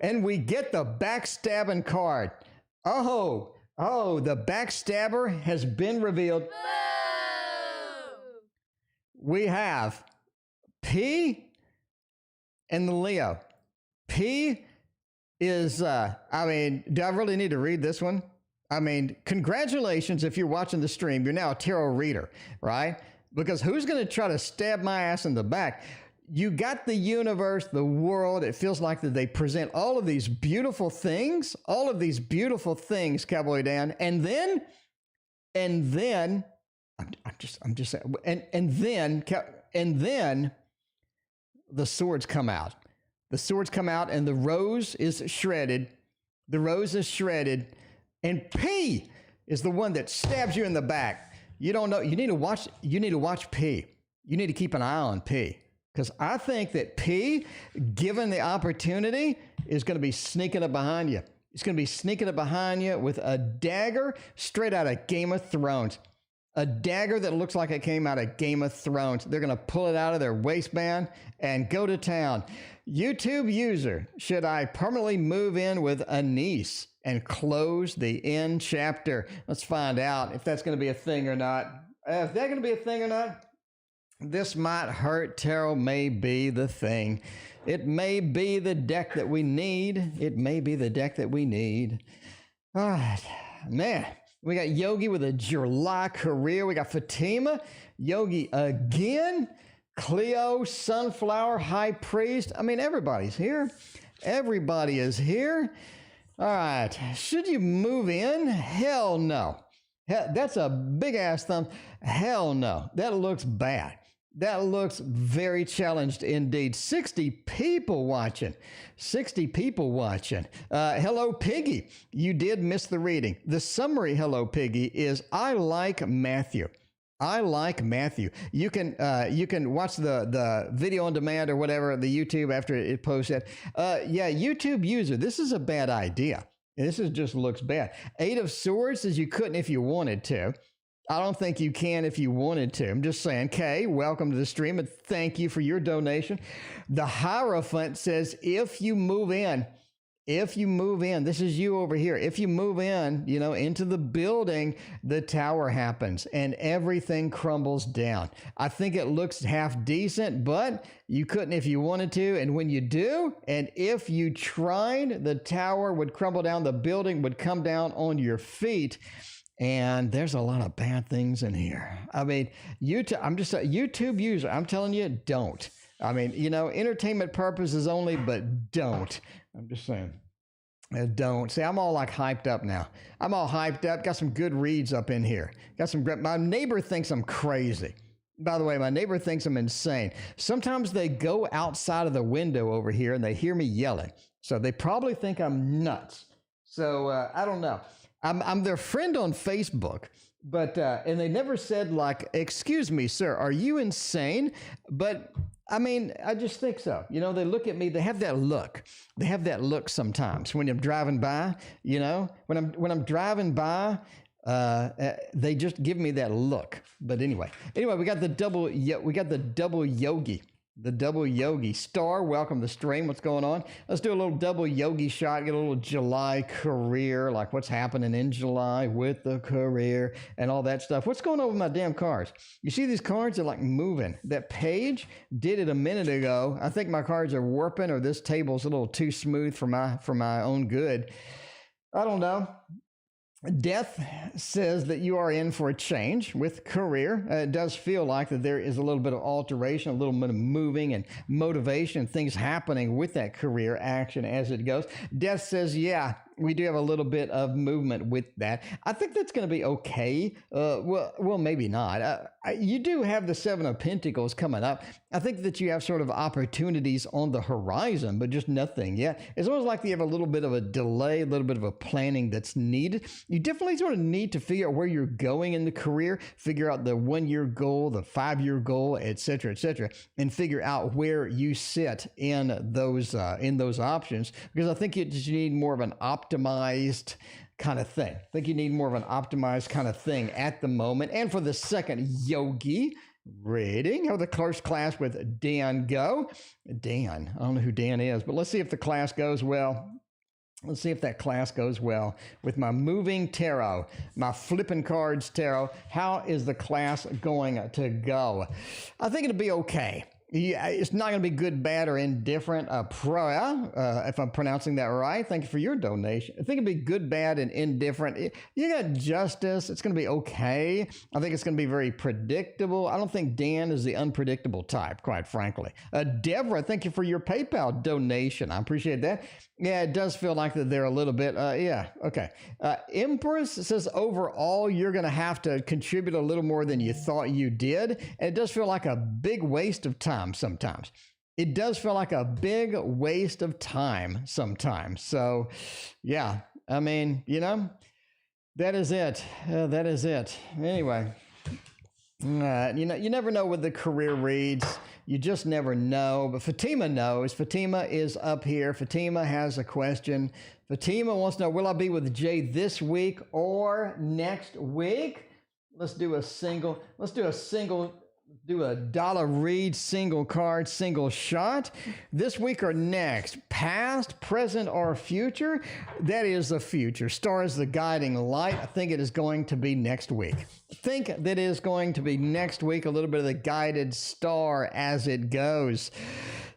and we get the backstabbing card. Oh, the backstabber has been revealed. We have P and the Leo. P is, do I really need to read this one? I mean, congratulations if you're watching the stream. You're now a tarot reader, right? Because who's going to try to stab my ass in the back? You got the universe, the world. It feels like that they present all of these beautiful things, Cowboy Dan. And then, I'm just saying, and then the swords come out. The swords come out and the rose is shredded. And P is the one that stabs you in the back. You don't know. You need to watch P. You need to keep an eye on P. Because I think that P, given the opportunity, is going to be sneaking up behind you. It's going to be sneaking up behind you with a dagger straight out of Game of Thrones. A dagger that looks like it came out of Game of Thrones. They're going to pull it out of their waistband and go to town. YouTube user, should I permanently move in with a niece and close the end chapter? Let's find out if that's going to be a thing or not. If that's going to be a thing or not, this might hurt. Tarot may be the thing. It may be the deck that we need. All right, man. We got Yogi with a July career. We got Fatima, Yogi again, Cleo, Sunflower, High Priest. I mean, everybody's here. Everybody is here. All right. Should you move in? Hell no. That's a big ass thumb. Hell no. That looks bad. That looks very challenged indeed. 60 people watching. Hello, Piggy. You did miss the reading. The summary, hello, Piggy, is I like Matthew. You can watch the video on demand or whatever, the YouTube after it posted. YouTube user, this is a bad idea. This just looks bad. 8 of Swords says you couldn't if you wanted to. I don't think you can if you wanted to. I'm just saying, Kay, welcome to the stream, and thank you for your donation. The Hierophant says, if you move in, this is you over here. If you move in, into the building, the tower happens and everything crumbles down. I think it looks half decent, but you couldn't if you wanted to. And when you do, and if you tried, the tower would crumble down. The building would come down on your feet. And there's a lot of bad things in here. I mean, I'm just a YouTube user. I'm telling you, don't. I mean, entertainment purposes only, but don't. I'm just saying, don't. See, I'm all like hyped up now. I'm all hyped up. Got some good reads up in here. My neighbor thinks I'm crazy. By the way, my neighbor thinks I'm insane. Sometimes they go outside of the window over here and they hear me yelling. So they probably think I'm nuts. So I don't know. I'm their friend on Facebook, but and they never said like, excuse me, sir, are you insane? But I mean, I just think so. They look at me, they have that look. They have that look sometimes when I'm driving by, when I'm driving by, they just give me that look. But anyway, we got the double Yogi. The double Yogi. Star, welcome to the stream. What's going on? Let's do a little double Yogi shot, get a little July career, like what's happening in July with the career and all that stuff. What's going on with my damn cards? You see these cards are like moving. That page did it a minute ago. I think my cards are warping, or this table's a little too smooth for my own good. I don't know. Death says that you are in for a change with career. It does feel like that there is a little bit of alteration, a little bit of moving and motivation, things happening with that career action as it goes. Death says, yeah, we do have a little bit of movement with that. I think that's going to be okay. Well, maybe not. You do have the Seven of Pentacles coming up. I think that you have sort of opportunities on the horizon, but just nothing yet. It's almost like you have a little bit of a delay, a little bit of a planning that's needed. You definitely sort of need to figure out where you're going in the career, figure out the 1-year goal, the 5-year goal, et cetera, and figure out where you sit in those options. Because I think you just need more of an optimized kind of thing. I think you need more of an optimized kind of thing at the moment. And for the second Yogi reading, how the first class with Dan go. Dan, I don't know who Dan is, but let's see if the class goes well. Let's see if that class goes well with my moving tarot, my flipping cards tarot. How is the class going to go? I think it'll be okay. Yeah, it's not going to be good, bad, or indifferent. If I'm pronouncing that right. Thank you for your donation. I think it'll be good, bad, and indifferent. You got justice. It's going to be okay. I think it's going to be very predictable. I don't think Dan is the unpredictable type, quite frankly. Deborah, thank you for your PayPal donation. I appreciate that. Yeah, it does feel like that they're a little bit, yeah, okay. Empress says overall you're going to have to contribute a little more than you thought you did. And it does feel like a big waste of time sometimes. It does feel like a big waste of time sometimes. So, yeah, I mean, you know, that is it. That is it. Anyway, you know, you never know with the career reads. You just never know. But Fatima knows. Fatima is up here. Fatima has a question. Fatima wants to know, will I be with Jay this week or next week? Let's do a dollar read, single card, single shot. This week or next? Past, present, or future? That is the future. Star is the guiding light. I think it is going to be next week. I think that it is going to be next week, a little bit of the guided star as it goes.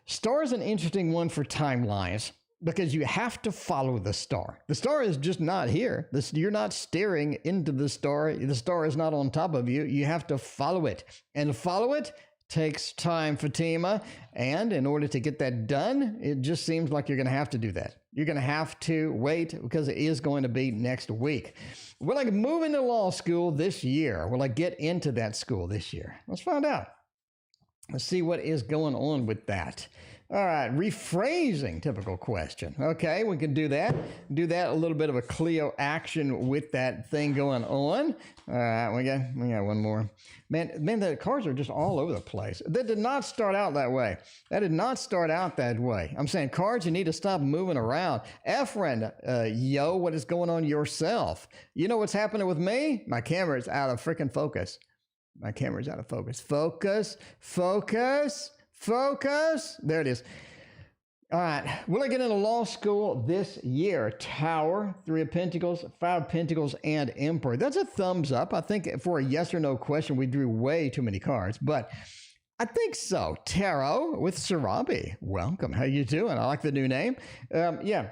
Star is an interesting one for timelines, because you have to follow the star. The star is just not here. You're not staring into the star. The star is not on top of you. You have to follow it. And follow it takes time, Fatima. And in order to get that done, it just seems like you're going to have to do that. You're going to have to wait, because it is going to be next week. Will I move into law school this year? Will I get into that school this year? Let's find out. Let's see what is going on with that. All right, rephrasing, typical question. Okay, we can do that. Do that, a little bit of a Cleo action with that thing going on. All right, we got one more. Man, the cards are just all over the place. That did not start out that way. That did not start out that way. I'm saying, cards, you need to stop moving around. Efren, what is going on yourself? You know what's happening with me? My camera is out of freaking focus. My camera's out of focus. Focus. There it is. All right. Will I get into law school this year? Tower, 3 of Pentacles, 5 of Pentacles, and Emperor. That's a thumbs up. I think for a yes or no question, we drew way too many cards, but I think so. Tarot with Sarabi. Welcome. How you doing? I like the new name. Yeah.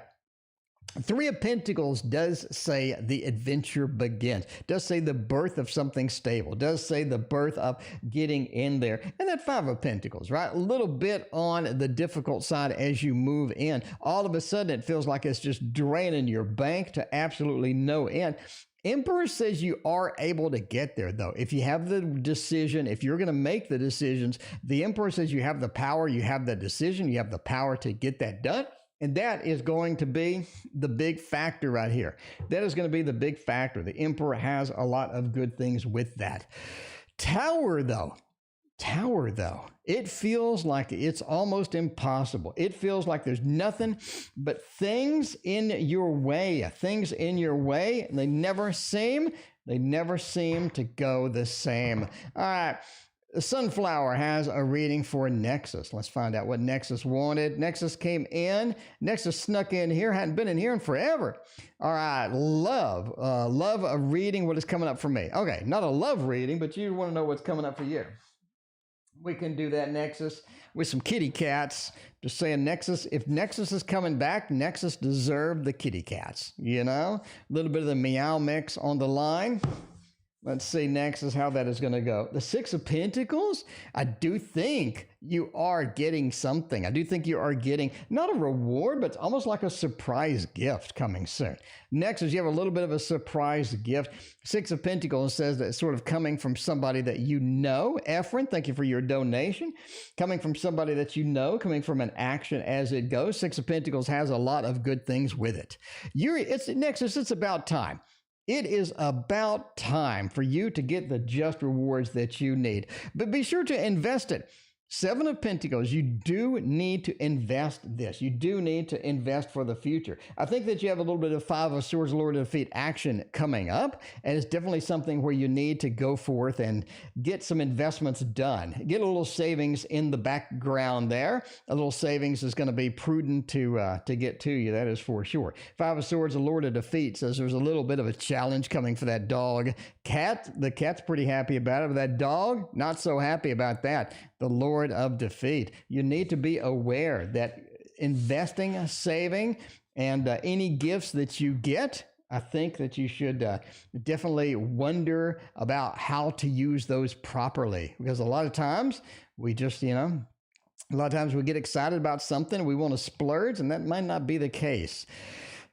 3 of Pentacles does say the adventure begins, does say the birth of something stable, does say the birth of getting in there. And that 5 of Pentacles, right? A little bit on the difficult side as you move in. All of a sudden, it feels like it's just draining your bank to absolutely no end. Emperor says you are able to get there, though. If you have the decision, if you're going to make the decisions, the Emperor says you have the power, you have the decision, you have the power to get that done. And that is going to be the big factor right here. That is going to be the big factor. The Emperor has a lot of good things with that. Tower, though, it feels like it's almost impossible. It feels like there's nothing but things in your way. And they never seem to go the same. All right. The Sunflower has a reading for Nexus. Let's find out what Nexus wanted. Nexus came in. Nexus snuck in here. Hadn't been in here in forever. All right. Love a reading. What is coming up for me? Okay. Not a love reading, but you want to know what's coming up for you. We can do that, Nexus, with some kitty cats. Just saying, Nexus, if Nexus is coming back, Nexus deserved the kitty cats. You know? A little bit of the meow mix on the line. Let's see next is how that is going to go. The Six of Pentacles, I do think you are getting something. I do think you are getting not a reward, but it's almost like a surprise gift coming soon. Next is you have a little bit of a surprise gift. Six of Pentacles says that it's sort of coming from somebody that you know. Efren, thank you for your donation. Coming from somebody that you know, coming from an action as it goes. Six of Pentacles has a lot of good things with it. Nexus, it's about time. It is about time for you to get the just rewards that you need. But be sure to invest it. Seven of Pentacles, you do need to invest this. You do need to invest for the future. I think that you have a little bit of Five of Swords, Lord of Defeat action coming up, and it's definitely something where you need to go forth and get some investments done. Get a little savings in the background there. A little savings is going to be prudent to get to you, that is for sure. Five of Swords, the Lord of Defeat says there's a little bit of a challenge coming for that dog. The cat's pretty happy about it, but that dog, not so happy about that. The Lord of Defeat. You need to be aware that investing, saving, and any gifts that you get, I think that you should definitely wonder about how to use those properly. Because a lot of times we just, a lot of times we get excited about something, we want to splurge, and that might not be the case.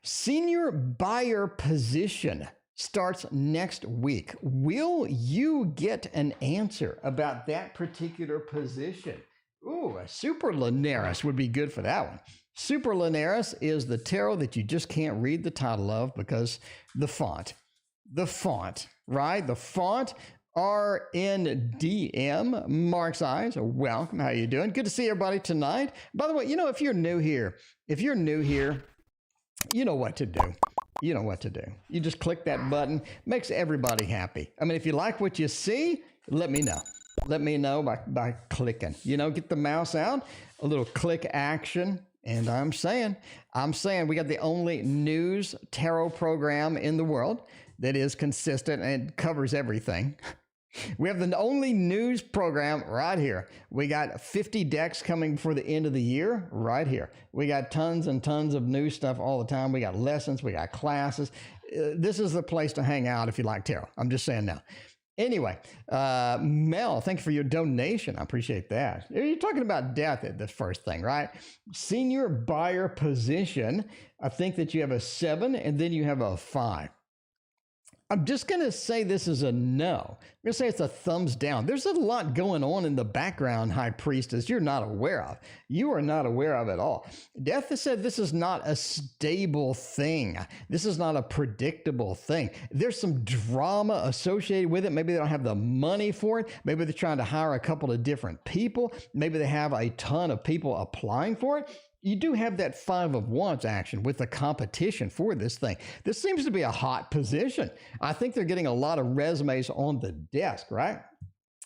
Senior buyer position starts next week. Will you get an answer about that particular position? Ooh, a Super Lunaris would be good for that one. Super Lunaris is the tarot that you just can't read the title of because the font, right? The font RNDM, Mark's Eyes. Welcome. How you doing? Good to see everybody tonight. By the way, if you're new here, you know what to do. You know what to do. You just click that button. Makes everybody happy. I mean, if you like what you see, let me know. Let me know by clicking. Get the mouse out, a little click action. And I'm saying we got the only news tarot program in the world that is consistent and covers everything. We have the only news program right here. We got 50 decks coming before the end of the year right here. We got tons and tons of new stuff all the time. We got lessons. We got classes. This is the place to hang out if you like tarot. I'm just saying now. Anyway, Mel, thank you for your donation. I appreciate that. You're talking about death at the first thing, right? Senior buyer position. I think that you have a 7 and then you have a 5. I'm just going to say this is a no. I'm going to say it's a thumbs down. There's a lot going on in the background, High Priestess, you're not aware of. You are not aware of at all. Death has said this is not a stable thing. This is not a predictable thing. There's some drama associated with it. Maybe they don't have the money for it. Maybe they're trying to hire a couple of different people. Maybe they have a ton of people applying for it. You do have that 5 of Wands action with the competition for this thing. This seems to be a hot position. I think they're getting a lot of resumes on the desk, right?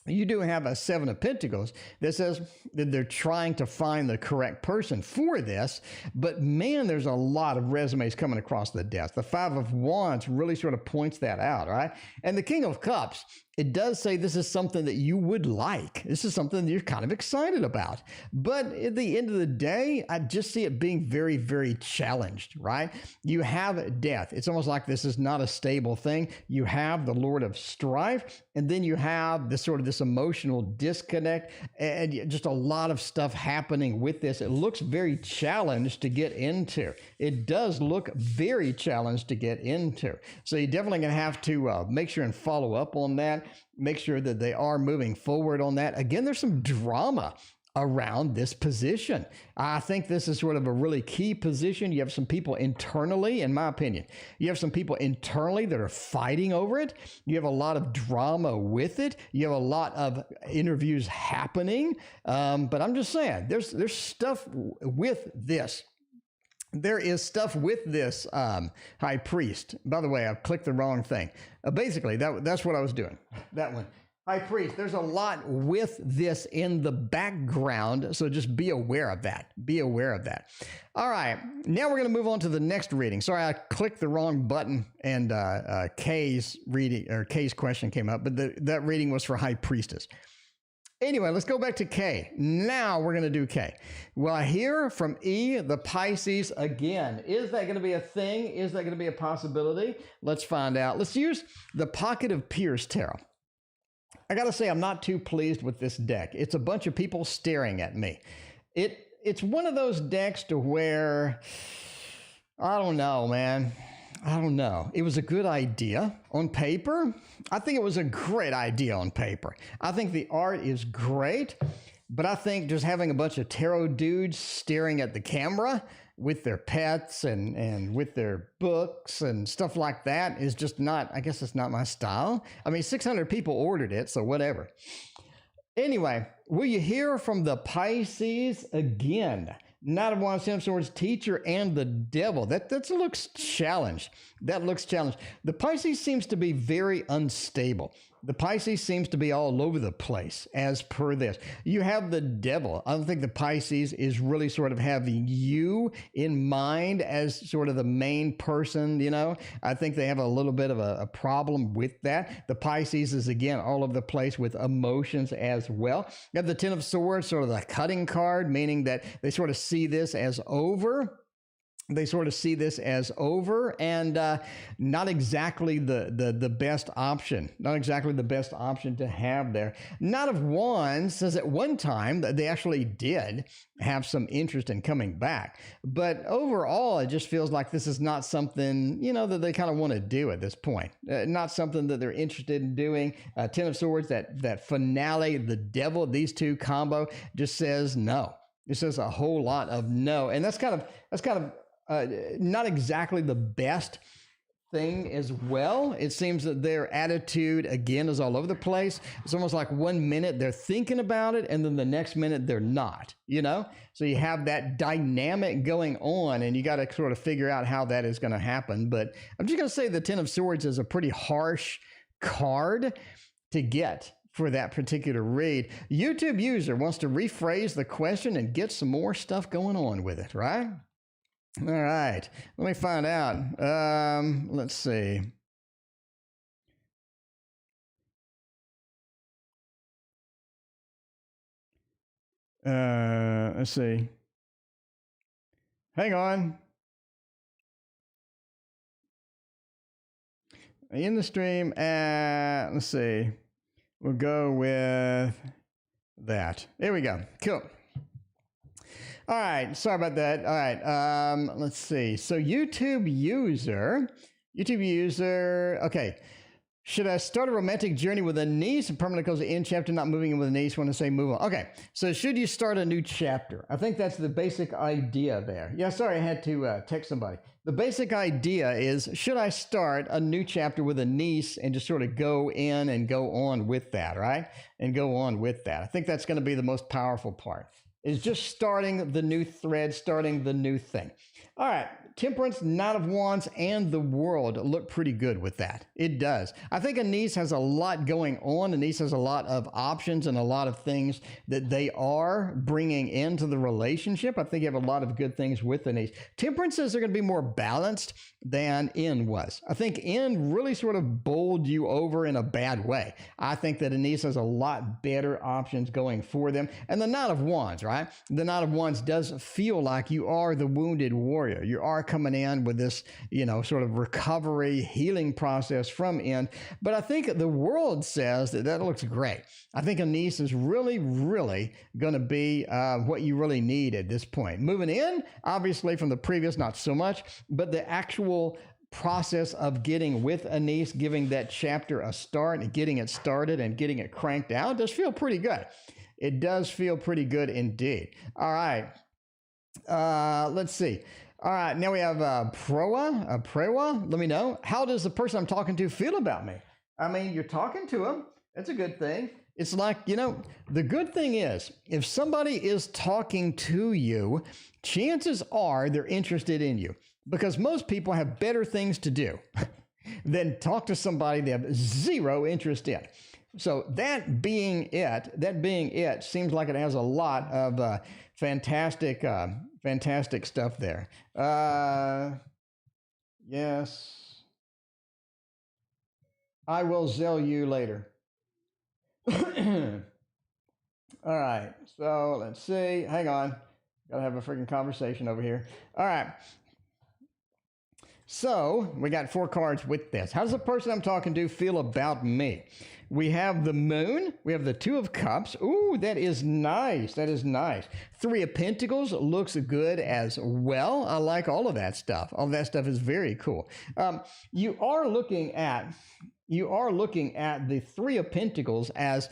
You do have a 7 of Pentacles that says that they're trying to find the correct person for this, but man, there's a lot of resumes coming across the desk. The 5 of Wands really sort of points that out, right? And the King of Cups, it does say this is something that you would like. This is something that you're kind of excited about. But at the end of the day, I just see it being very, very challenged, right? You have death. It's almost like this is not a stable thing. You have the Lord of Strife, and then you have this sort of this emotional disconnect and just a lot of stuff happening with this. It looks very challenged to get into. It does look very challenged to get into. So you're definitely going to have to make sure and follow up on that. Make sure that they are moving forward on that. Again, there's some drama around this position. I think this is sort of a really key position. You have some people internally, in my opinion, you have some people internally that are fighting over it. You have a lot of drama with it. You have a lot of interviews happening. But I'm just saying, there's stuff with this. There is stuff with this High Priest. By the way, I've clicked the wrong thing. Basically, that's what I was doing. That one. High Priest, there's a lot with this in the background, so just be aware of that. Be aware of that. All right, now we're going to move on to the next reading. Sorry, I clicked the wrong button, and Kay's reading or Kay's question came up, but that reading was for High Priestess. Anyway, let's go back to K. Now we're going to do K. Well, I hear from E, the Pisces again. Is that going to be a thing? Is that going to be a possibility? Let's find out. Let's use the Pocket of Peers Tarot. I got to say, I'm not too pleased with this deck. It's a bunch of people staring at me. It's one of those decks to where, I don't know, man. I don't know. It was a good idea on paper. I think it was a great idea on paper. I think the art is great, but I think just having a bunch of tarot dudes staring at the camera with their pets and with their books and stuff like that is just not, I guess it's not my style. I mean, 600 people ordered it, so whatever. Anyway, will you hear from the Pisces again? Knight of Wands, Ten of Swords, Teacher, and the Devil. That looks challenged. That looks challenged. The Pisces seems to be very unstable. The Pisces seems to be all over the place as per this. You have the Devil. I don't think the Pisces is really sort of having you in mind as sort of the main person, you know. I think they have a little bit of a problem with that. The Pisces is, again, all over the place with emotions as well. You have the Ten of Swords, sort of the cutting card, meaning that they sort of see this as over. They sort of see this as over and not exactly the best option. Not exactly the best option to have there. Knight of Wands says at one time that they actually did have some interest in coming back. But overall, it just feels like this is not something, you know, that they kind of want to do at this point. Not something that they're interested in doing. Ten of Swords, that finale, the Devil, these two combo just says no. It says a whole lot of no. And that's kind of not exactly the best thing as well. It seems that their attitude, again, is all over the place. It's almost like 1 minute they're thinking about it, and then the next minute they're not, you know? So you have that dynamic going on, and you got to sort of figure out how that is going to happen. But I'm just going to say the Ten of Swords is a pretty harsh card to get for that particular read. YouTube user wants to rephrase the question and get some more stuff going on with it, right? All right, let me find out. Let's see. Let's see. Hang on. In the stream, let's see. We'll go with that. There we go. Cool. All right, sorry about that. All right, let's see. So YouTube user, okay. Should I start a romantic journey with a niece? Permanent goes to end chapter, not moving in with a niece. Want to say move on. Okay, so should you start a new chapter? I think that's the basic idea there. Yeah, sorry, I had to text somebody. The basic idea is, should I start a new chapter with a niece and just sort of go in and go on with that, right? And go on with that. I think that's going to be the most powerful part. Is just starting the new thread, starting the new thing. All right, Temperance, Knight of Wands, and the World look pretty good with that. It does. I think Anise has a lot going on. Anise has a lot of options and a lot of things that they are bringing into the relationship. I think you have a lot of good things with Anise. Temperances are going to be more balanced than In was. I think In really sort of bowled you over in a bad way. I think that Anise has a lot better options going for them. And the Knight of Wands, right? The Knight of Wands does feel like you are the wounded warrior. You are coming in with this, you know, sort of recovery, healing process from In. But I think the World says that that looks great. I think Anise is really, really going to be what you really need at this point. Moving in, obviously from the previous, not so much, but the actual process of getting with Anise, giving that chapter a start and getting it started and getting it cranked out does feel pretty good. It does feel pretty good indeed. All right. Let's see. All right. Now we have Prewa. Let me know. How does the person I'm talking to feel about me? I mean, you're talking to them. That's a good thing. It's like, you know, the good thing is if somebody is talking to you, chances are they're interested in you, because most people have better things to do than talk to somebody they have zero interest in. So that being it seems like it has a lot of fantastic stuff there. Yes. I will zell you later. All right. So let's see. Hang on. Gotta have a freaking conversation over here. All right. So we got 4 cards with this. How does the person I'm talking to feel about me? We have the moon. We have the 2 of cups. Ooh, that is nice. That is nice. 3 of pentacles looks good as well. I like all of that stuff. All that stuff is very cool. You are looking at the 3 of pentacles as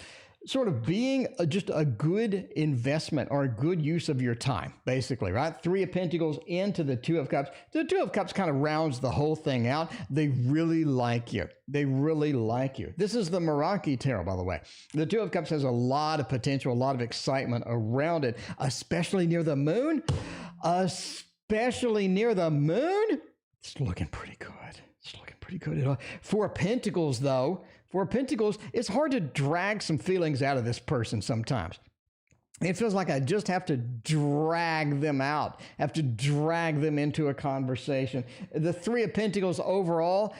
sort of being just a good investment or a good use of your time, basically, right? 3 of Pentacles into the 2 of Cups. The 2 of Cups kind of rounds the whole thing out. They really like you. They really like you. This is the Meraki Tarot, by the way. The 2 of Cups has a lot of potential, a lot of excitement around it, especially near the moon. Especially near the moon. It's looking pretty good. It's looking pretty good. 4 of Pentacles, though. 4 of Pentacles, it's hard to drag some feelings out of this person sometimes. It feels like I just have to drag them out, have to drag them into a conversation. The 3 of Pentacles overall,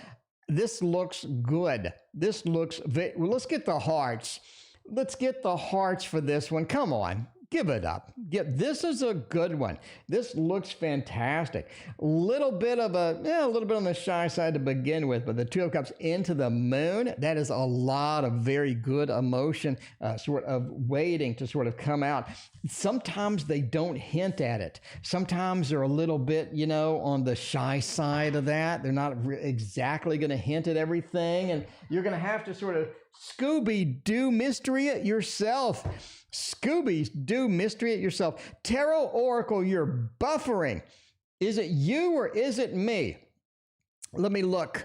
this looks good. This looks, well, let's get the hearts. Let's get the hearts for this one. Come on. Give it up. This is a good one. This looks fantastic. A little bit on the shy side to begin with, but the 2 of Cups into the moon, that is a lot of very good emotion, sort of waiting to sort of come out. Sometimes they don't hint at it. Sometimes they're a little bit, on the shy side of that. They're not exactly going to hint at everything, and you're going to have to sort of Scooby-Doo mystery it yourself. Scooby-Doo mystery it yourself. Tarot Oracle, you're buffering. Is it you or is it me? Let me look.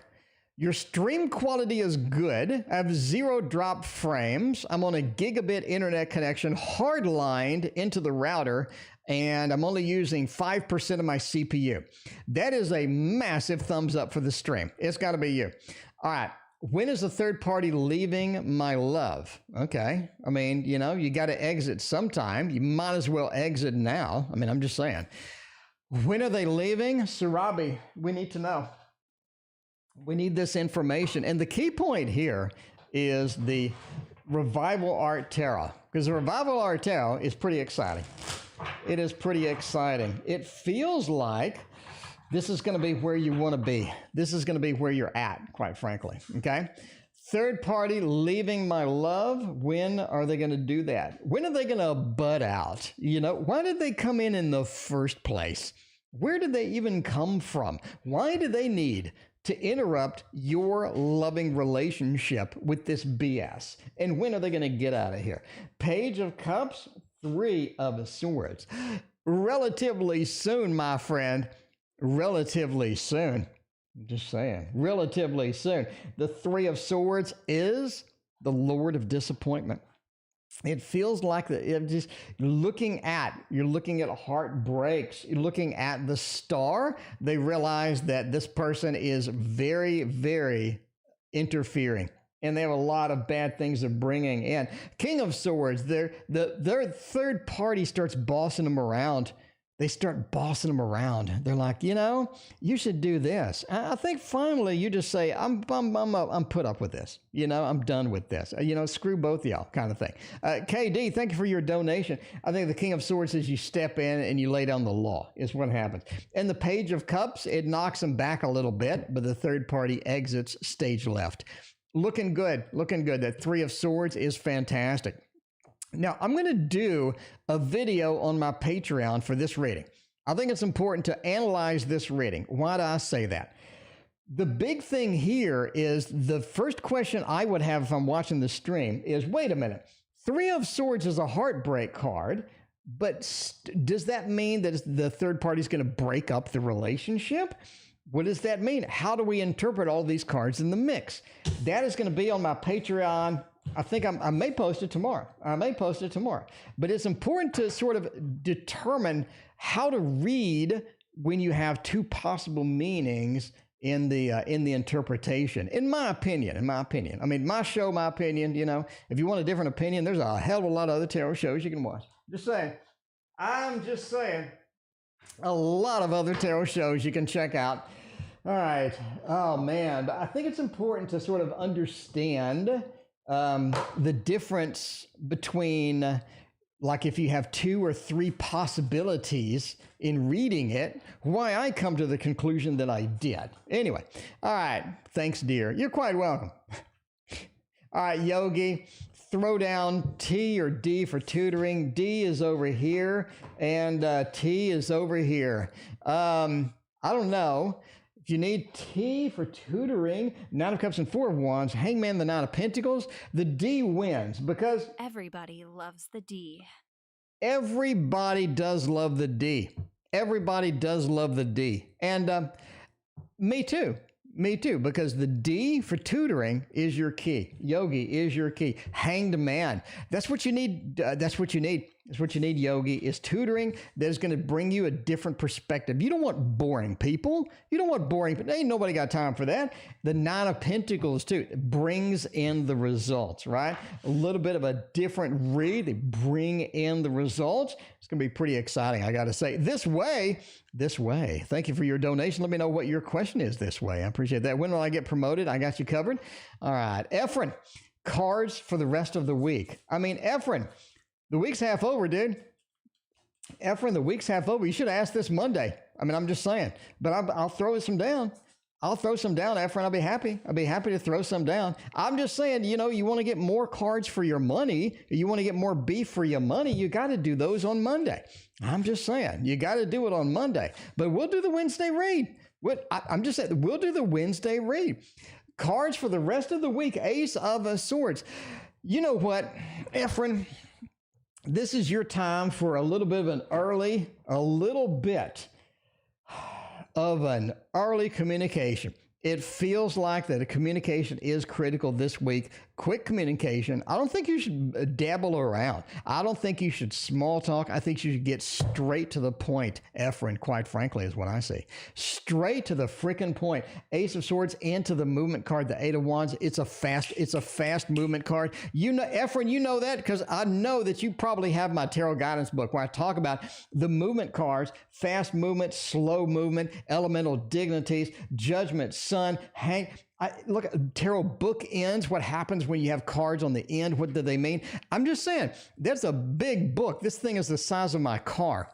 Your stream quality is good. I have 0 drop frames. I'm on a gigabit internet connection, hardlined into the router, and I'm only using 5% of my CPU. That is a massive thumbs up for the stream. It's got to be you. All right. When is the third party leaving my love? Okay. I mean, you got to exit sometime. You might as well exit now. I mean, I'm just saying. When are they leaving? Sarabi, we need to know. We need this information. And the key point here is the Revival Art Tarot, because the Revival Art Tarot is pretty exciting. It is pretty exciting. It feels like this is going to be where you want to be. This is going to be where you're at, quite frankly, okay? Third party leaving my love. When are they going to do that? When are they going to butt out? Why did they come in the first place? Where did they even come from? Why do they need to interrupt your loving relationship with this BS? And when are they going to get out of here? Page of Cups, 3 of Swords. Relatively soon, my friend. Relatively soon. I'm just saying. Relatively soon. The 3 of Swords is the Lord of Disappointment. It feels like you're looking at heartbreaks. You're looking at the star. They realize that this person is very, very interfering. And they have a lot of bad things they're bringing in. King of Swords, their third party starts bossing them around. They start bossing them around. They're like, you should do this. I think finally you just say, I'm put up with this. I'm done with this. Screw both of y'all kind of thing. KD, thank you for your donation. I think the King of Swords is you step in and you lay down the law is what happens. And the Page of Cups, it knocks them back a little bit, but the third party exits stage left. Looking good. That 3 of Swords is fantastic. Now, I'm going to do a video on my Patreon for this reading. I think it's important to analyze this reading. Why do I say that? The big thing here is the first question I would have if I'm watching the stream is, wait a minute, 3 of Swords is a heartbreak card, but does that mean that the third party is going to break up the relationship? What does that mean? How do we interpret all these cards in the mix? That is going to be on my Patreon. I think I may post it tomorrow. But it's important to sort of determine how to read when you have 2 possible meanings in the interpretation. In my opinion. I mean, my show, my opinion. If you want a different opinion, there's a hell of a lot of other tarot shows you can watch. I'm just saying. A lot of other tarot shows you can check out. All right. Oh man, but I think it's important to sort of understand the difference between like if you have 2 or 3 possibilities in reading it, why I come to the conclusion that I did. Anyway, all right. Thanks, dear. You're quite welcome. All right, Yogi, throw down T or D for tutoring. D is over here, and T is over here. I don't know. If you need T for tutoring, Nine of Cups and Four of Wands, Hangman, the Nine of Pentacles, the D wins because Everybody loves the D. everybody does love the D. Everybody does love the D. And me too. Me too, because the D for tutoring is your key. Yogi is your key. Hanged man. That's what you need. That's what you need. That's what you need, Yogi, is tutoring that is going to bring you a different perspective. You don't want boring people. You don't want boring people. Ain't nobody got time for that. The Nine of Pentacles, too, brings in the results, right? A little bit of a different read. They bring in the results. It's going to be pretty exciting, I got to say. This way. Thank you for your donation. Let me know what your question is this way. I appreciate that. When will I get promoted? I got you covered. All right. Efren, cards for the rest of the week. I mean, Efren, the week's half over, dude. Efren, the week's half over. You should have asked this Monday. I mean, I'm just saying. But I'll throw some down. I'll throw some down, Efren. I'll be happy. I'll be happy to throw some down. I'm just saying, you want to get more cards for your money. You want to get more beef for your money. You got to do those on Monday. I'm just saying. You got to do it on Monday. But we'll do the Wednesday read. I'm just saying, we'll do the Wednesday read. Cards for the rest of the week. Ace of Swords. You know what, Efren? This is your time for a little bit of an early communication. It feels like that a communication is critical this week. Quick communication. I don't think you should dabble around. I don't think you should small talk. I think you should get straight to the point, Efren, quite frankly, is what I say. Straight to the freaking point. Ace of Swords into the movement card, the Eight of Wands. It's a fast movement card. You know, Efren, you know that because I know that you probably have my tarot guidance book where I talk about the movement cards, fast movement, slow movement, elemental dignities, judgment, sun, look at tarot book ends. What happens when you have cards on the end? What do they mean? I'm just saying, there's a big book. This thing is the size of my car.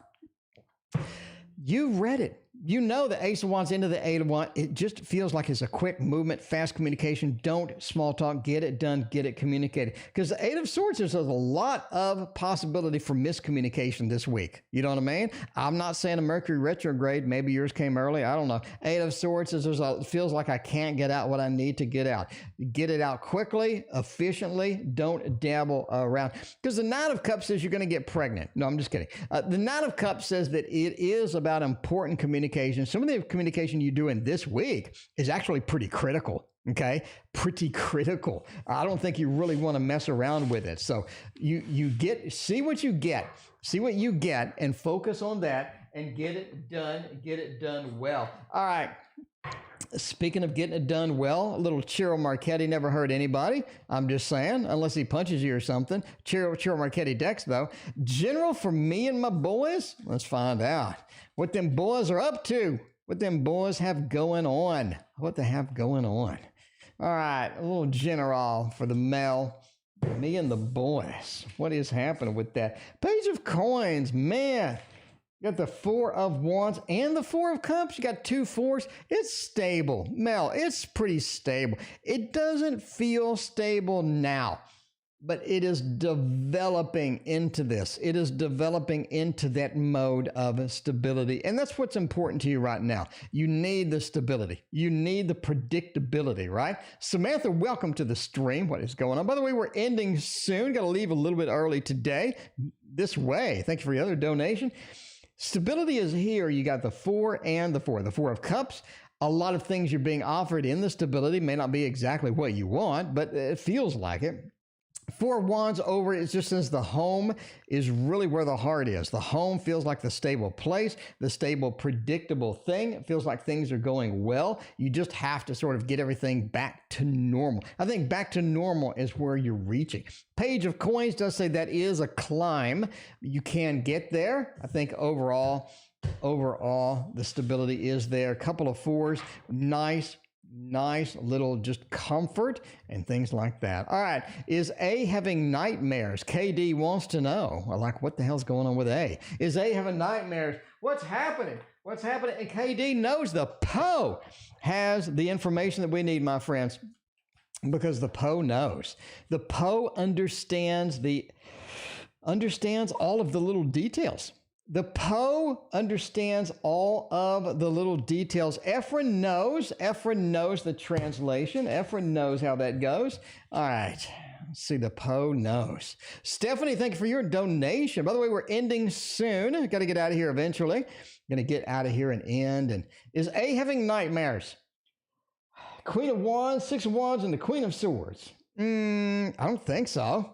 You read it. You know the Ace of Wands into the Eight of Wands. It just feels like it's a quick movement, fast communication. Don't small talk. Get it done. Get it communicated. Because the Eight of Swords, there's a lot of possibility for miscommunication this week. You know what I mean? I'm not saying a Mercury retrograde. Maybe yours came early. I don't know. Eight of Swords is it feels like I can't get out what I need to get out. Get it out quickly, efficiently. Don't dabble around. Because the Nine of Cups says you're going to get pregnant. No, I'm just kidding. The Nine of Cups says that it is about important communication. Some of the communication you do in this week is actually pretty critical. Okay, pretty critical. I don't think you really want to mess around with it. So see what you get, and focus on that and get it done well. All right. Speaking of getting it done well, a little Ciro Marchetti never hurt anybody. I'm just saying, unless he punches you or something. Ciro Marchetti decks, though. General for me and my boys? Let's find out what them boys are up to, what them boys have going on, what they have going on. All right, a little general for the male. Me and the boys. What is happening with that? Page of Coins, man. You got the Four of Wands and the Four of Cups. You got 2 fours. It's stable. Mel, it's pretty stable. It doesn't feel stable now, but it is developing into this. It is developing into that mode of stability. And that's what's important to you right now. You need the stability. You need the predictability, right? Samantha, welcome to the stream. What is going on? By the way, we're ending soon. Got to leave a little bit early today. This way. Thank you for your other donation. Stability is here. You got the 4 and the 4. The 4 of Cups. A lot of things you're being offered in the stability may not be exactly what you want, but it feels like it. 4 of Wands over, it just says the home is really where the heart is. The home feels like the stable place, the stable, predictable thing. It feels like things are going well. You just have to sort of get everything back to normal. I think back to normal is where you're reaching. Page of Coins does say that is a climb. You can get there. I think overall, the stability is there. A couple of 4s, nice. nice little just comfort and things like that. All right. Is A having nightmares? KD wants to know. I like, what the hell's going on with A? Is A having nightmares? What's happening? What's happening? And KD knows the Poe has the information that we need, my friends, because the Poe knows. The Poe understands all of the little details. The Poe understands all of the little details. Efren knows the translation. Efren knows how that goes. All right. Let's see, the Poe knows. Stephanie, thank you for your donation. By the way, we're ending soon. Got to get out of here eventually. Going to get out of here and end. And is A having nightmares? Queen of Wands, Six of Wands, and the Queen of Swords. I don't think so.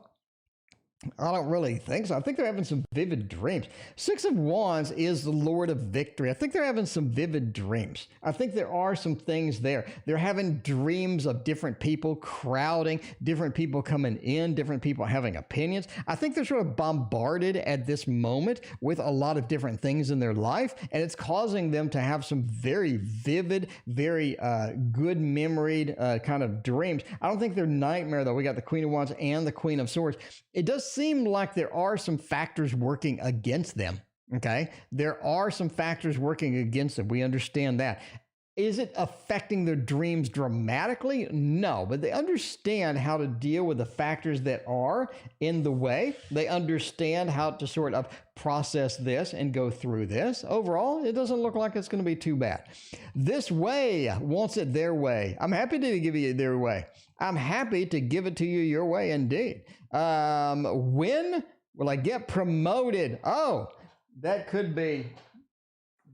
I don't really think so. I think they're having some vivid dreams. Six of Wands is the Lord of Victory. I think they're having some vivid dreams. I think there are some things there. They're having dreams of different people crowding, different people coming in, different people having opinions. I think they're sort of bombarded at this moment with a lot of different things in their life, and it's causing them to have some very vivid, very good memoried kind of dreams. I don't think they're nightmare, though. We got the Queen of Wands and the Queen of Swords. It does seem like there are some factors working against them, okay? There are some factors working against them. We understand that. Is it affecting their dreams dramatically? No, but they understand how to deal with the factors that are in the way. They understand how to sort of process this and go through this. Overall, it doesn't look like it's going to be too bad. This way wants it their way. I'm happy to give you their way. I'm happy to give it to you your way indeed. When will I get promoted? Oh, that could be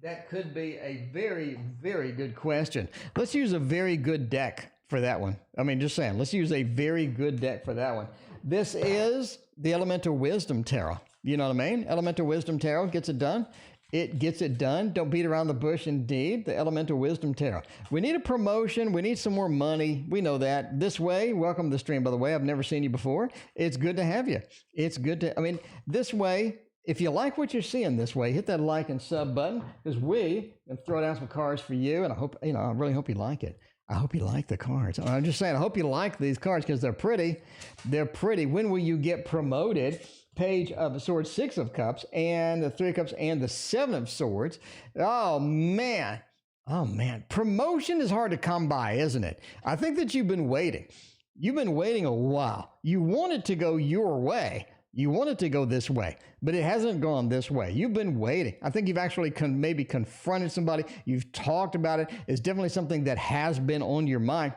a very, very good question. Let's use a very good deck for that one. I mean, just saying, let's use a very good deck for that one. This is the Elemental Wisdom Tarot. You know what I mean? Elemental Wisdom Tarot gets it done. It gets it done. Don't beat around the bush, indeed. The Elemental Wisdom Tarot. We need a promotion. We need some more money. We know that. This way, welcome to the stream, by the way. I've never seen you before. It's good to have you. It's good to, I mean, this way, if you like what you're seeing this way, hit that like and sub button, because we can throw down some cards for you, and I hope, I really hope you like it. I hope you like the cards. I'm just saying, I hope you like these cards because they're pretty. They're pretty. When will you get promoted? Page of Swords, Six of Cups, and the Three of Cups, and the Seven of Swords. Oh, man. Oh, man. Promotion is hard to come by, isn't it? I think that you've been waiting. You've been waiting a while. You want it to go your way. You want it to go this way, but it hasn't gone this way. You've been waiting. I think you've actually maybe confronted somebody. You've talked about it. It's definitely something that has been on your mind.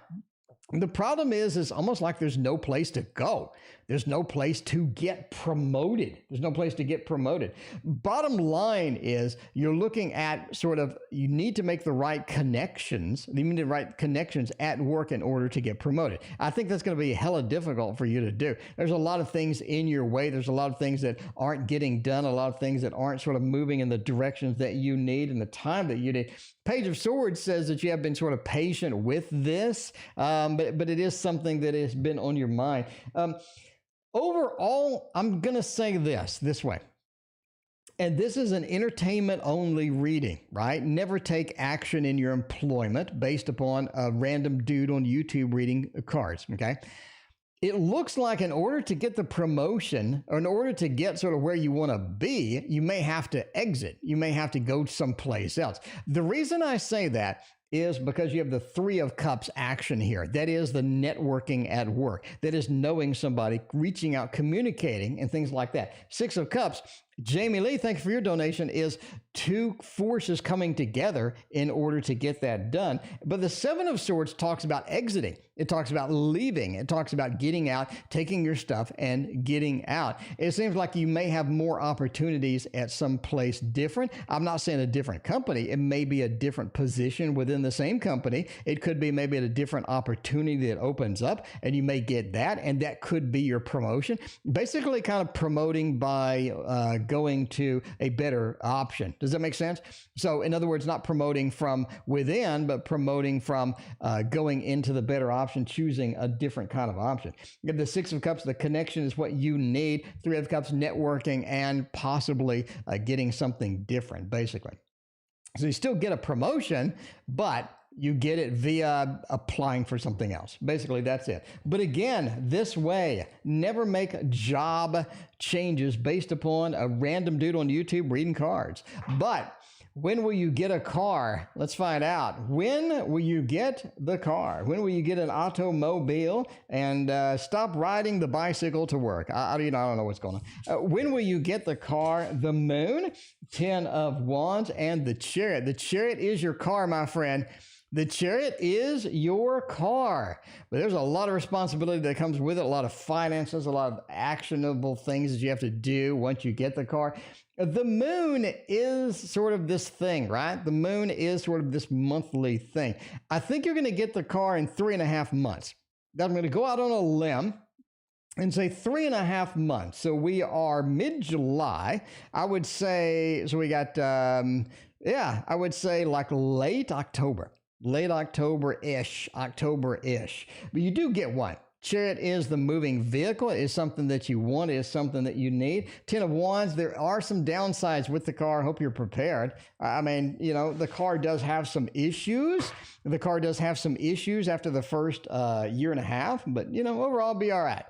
The problem is, it's almost like there's no place to go. There's no place to get promoted. There's no place to get promoted. Bottom line is you're looking at sort of, you need to make the right connections. You need the right connections at work in order to get promoted. I think that's going to be hella difficult for you to do. There's a lot of things in your way. There's a lot of things that aren't getting done, a lot of things that aren't sort of moving in the directions that you need and the time that you need. Page of Swords says that you have been sort of patient with this, but it is something that has been on your mind. Overall, I'm going to say this way. And this is an entertainment only reading, right? Never take action in your employment based upon a random dude on YouTube reading cards, okay? It looks like in order to get the promotion, or in order to get sort of where you want to be, you may have to exit. You may have to go someplace else. The reason I say that is because you have the Three of Cups action here. That is the networking at work. That is knowing somebody, reaching out, communicating, and things like that. Six of Cups, Jamie Lee, thank you for your donation, is two forces coming together in order to get that done. But the Seven of Swords talks about exiting. It talks about leaving. It talks about getting out, taking your stuff, and getting out. It seems like you may have more opportunities at some place different. I'm not saying a different company. It may be a different position within the same company. It could be maybe at a different opportunity that opens up, and you may get that, and that could be your promotion. Basically kind of promoting by going to a better option. Does that make sense? So in other words, not promoting from within, but promoting from going into the better option, choosing a different kind of option. You have the Six of Cups, the connection is what you need. Three of Cups, networking, and possibly getting something different, basically. So you still get a promotion, but you get it via applying for something else. Basically, that's it. But again, this way, never make job changes based upon a random dude on YouTube reading cards. But when will you get a car? Let's find out. When will you get the car? When will you get an automobile and stop riding the bicycle to work? I don't know what's going on. When will you get the car? The moon, 10 of wands, and the chariot. The chariot is your car, my friend. The chariot is your car, but there's a lot of responsibility that comes with it, a lot of finances, a lot of actionable things that you have to do once you get the car. The moon is sort of this thing, right? The moon is sort of this monthly thing. I think you're going to get the car in 3.5 months. I'm going to go out on a limb and say 3.5 months. So we are mid-July. I would say, so we got, I would say like late October. Late October-ish. But you do get one. Chariot is the moving vehicle. It is something that you want. It is something that you need. 10 of wands, there are some downsides with the car. I hope you're prepared. I mean, the car does have some issues. The car does have some issues after the first year and a half, but, overall be all right.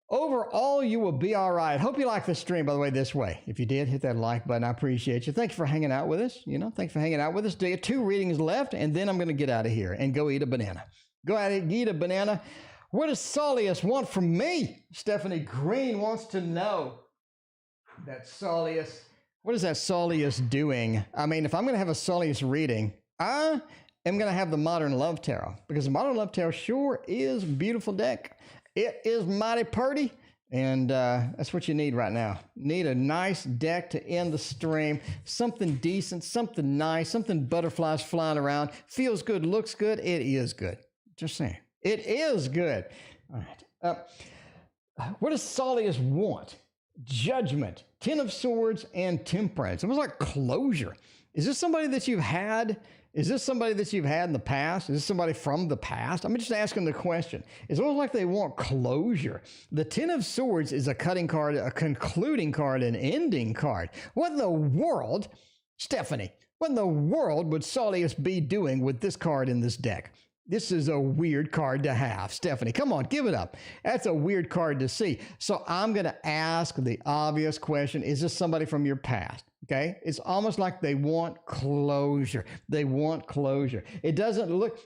Overall, you will be all right. Hope you like this stream, by the way, this way. If you did, hit that like button. I appreciate you. Thank you for hanging out with us. Thanks for hanging out with us. Do you have 2 readings left, and then I'm going to get out of here and go eat a banana. Go out and eat a banana. What does Saulius want from me? Stephanie Green wants to know that Saulius. What is that Saulius doing? I mean, if I'm going to have a Saulius reading, I am going to have the Modern Love Tarot, because the Modern Love Tarot sure is a beautiful deck. It is mighty pretty, and that's what you need right now. Need a nice deck to end the stream. Something decent, something nice, something butterflies flying around. Feels good, looks good. It is good. Just saying. It is good. All right. What does Saulius want? Judgment, 10 of swords, and temperance. It was like closure. Is this somebody that you've had? Is this somebody that you've had in the past? Is this somebody from the past? I'm just asking the question. It's almost like they want closure. The 10 of swords is a cutting card, a concluding card, an ending card. What in the world, Stephanie, what in the world would Saulius be doing with this card in this deck? This is a weird card to have. Stephanie, come on, give it up. That's a weird card to see. So I'm going to ask the obvious question. Is this somebody from your past? Okay. It's almost like they want closure. They want closure. It doesn't look,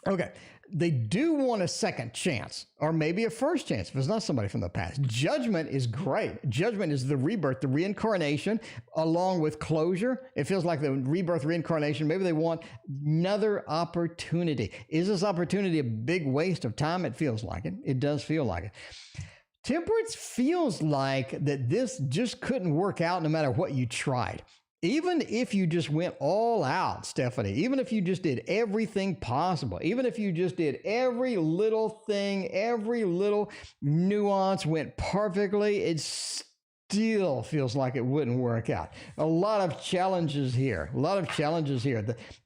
okay. They do want a second chance, or maybe a first chance if it's not somebody from the past. Judgment is great. Judgment is the rebirth, the reincarnation, along with closure. It feels like the rebirth, reincarnation. Maybe they want another opportunity. Is this opportunity a big waste of time? It feels like it. It does feel like it. Temperance feels like that this just couldn't work out no matter what you tried. Even if you just went all out, Stephanie, even if you just did everything possible, even if you just did every little thing, every little nuance went perfectly, it still feels like it wouldn't work out. A lot of challenges here.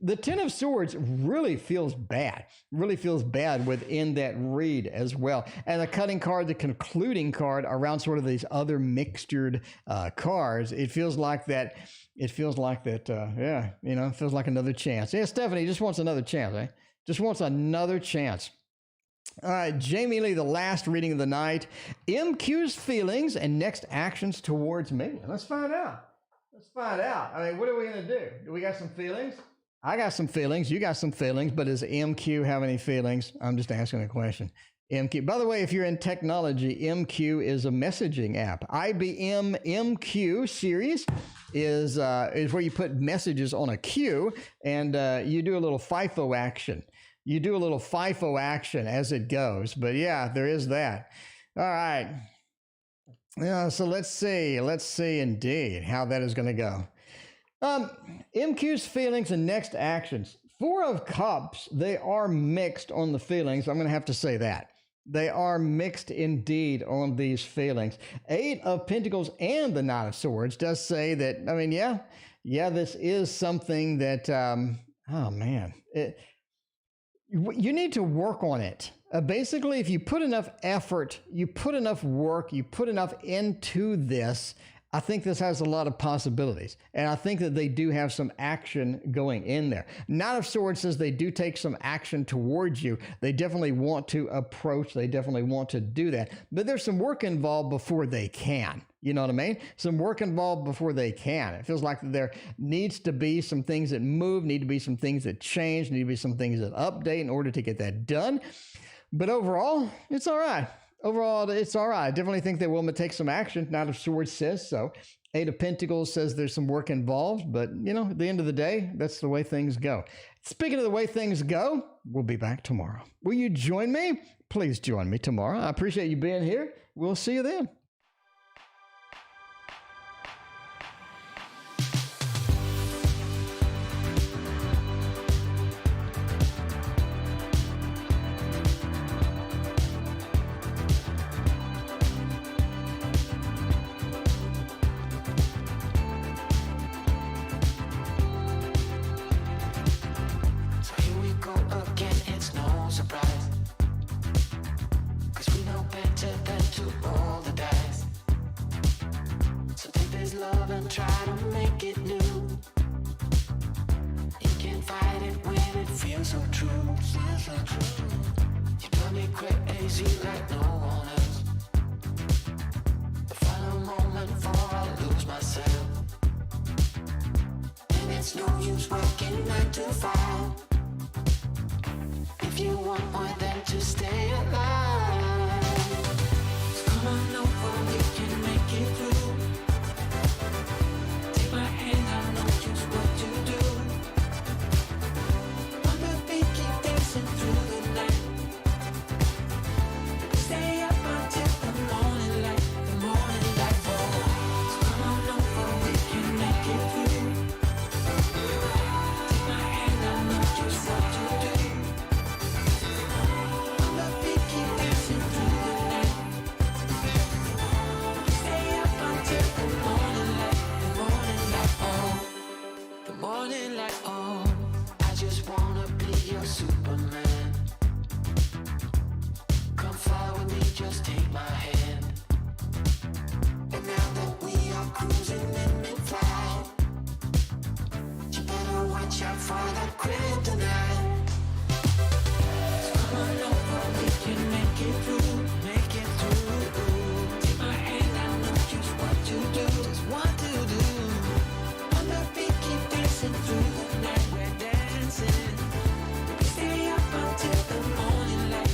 The 10 of swords really feels bad within that read as well. And the cutting card, the concluding card around sort of these other mixtured cards, it feels like that. It feels like another chance. Yeah, Stephanie just wants another chance, eh? Just wants another chance. All right, Jamie Lee, the last reading of the night. MQ's feelings and next actions towards me. Let's find out. I mean, what are we going to do? Do we got some feelings? I got some feelings. You got some feelings, but does MQ have any feelings? I'm just asking a question. MQ. By the way, if you're in technology, MQ is a messaging app. IBM MQ series is where you put messages on a queue, and you do a little FIFO action. You do a little FIFO action as it goes. But yeah, there is that. All right. Yeah, so let's see indeed how that is going to go. MQ's feelings and next actions. 4 of Cups, they are mixed on the feelings. I'm going to have to say that. They are mixed indeed on these feelings. 8 of Pentacles and the Knight of Swords does say that, I mean, yeah, this is something that, oh man, you need to work on it. Basically, if you put enough effort, you put enough work, you put enough into this, I think this has a lot of possibilities. And I think that they do have some action going in there. Knight of Swords says they do take some action towards you. They definitely want to approach. They definitely want to do that. But there's some work involved before they can. You know what I mean? Some work involved before they can. It feels like there needs to be some things that move, need to be some things that change, need to be some things that update in order to get that done. But overall, it's all right. Overall, it's all right. I definitely think they will take some action. Knight of Swords says so. Eight of Pentacles says there's some work involved. But, you know, at the end of the day, that's the way things go. Speaking of the way things go, we'll be back tomorrow. Will you join me? Please join me tomorrow. I appreciate you being here. We'll see you then. For the kryptonite.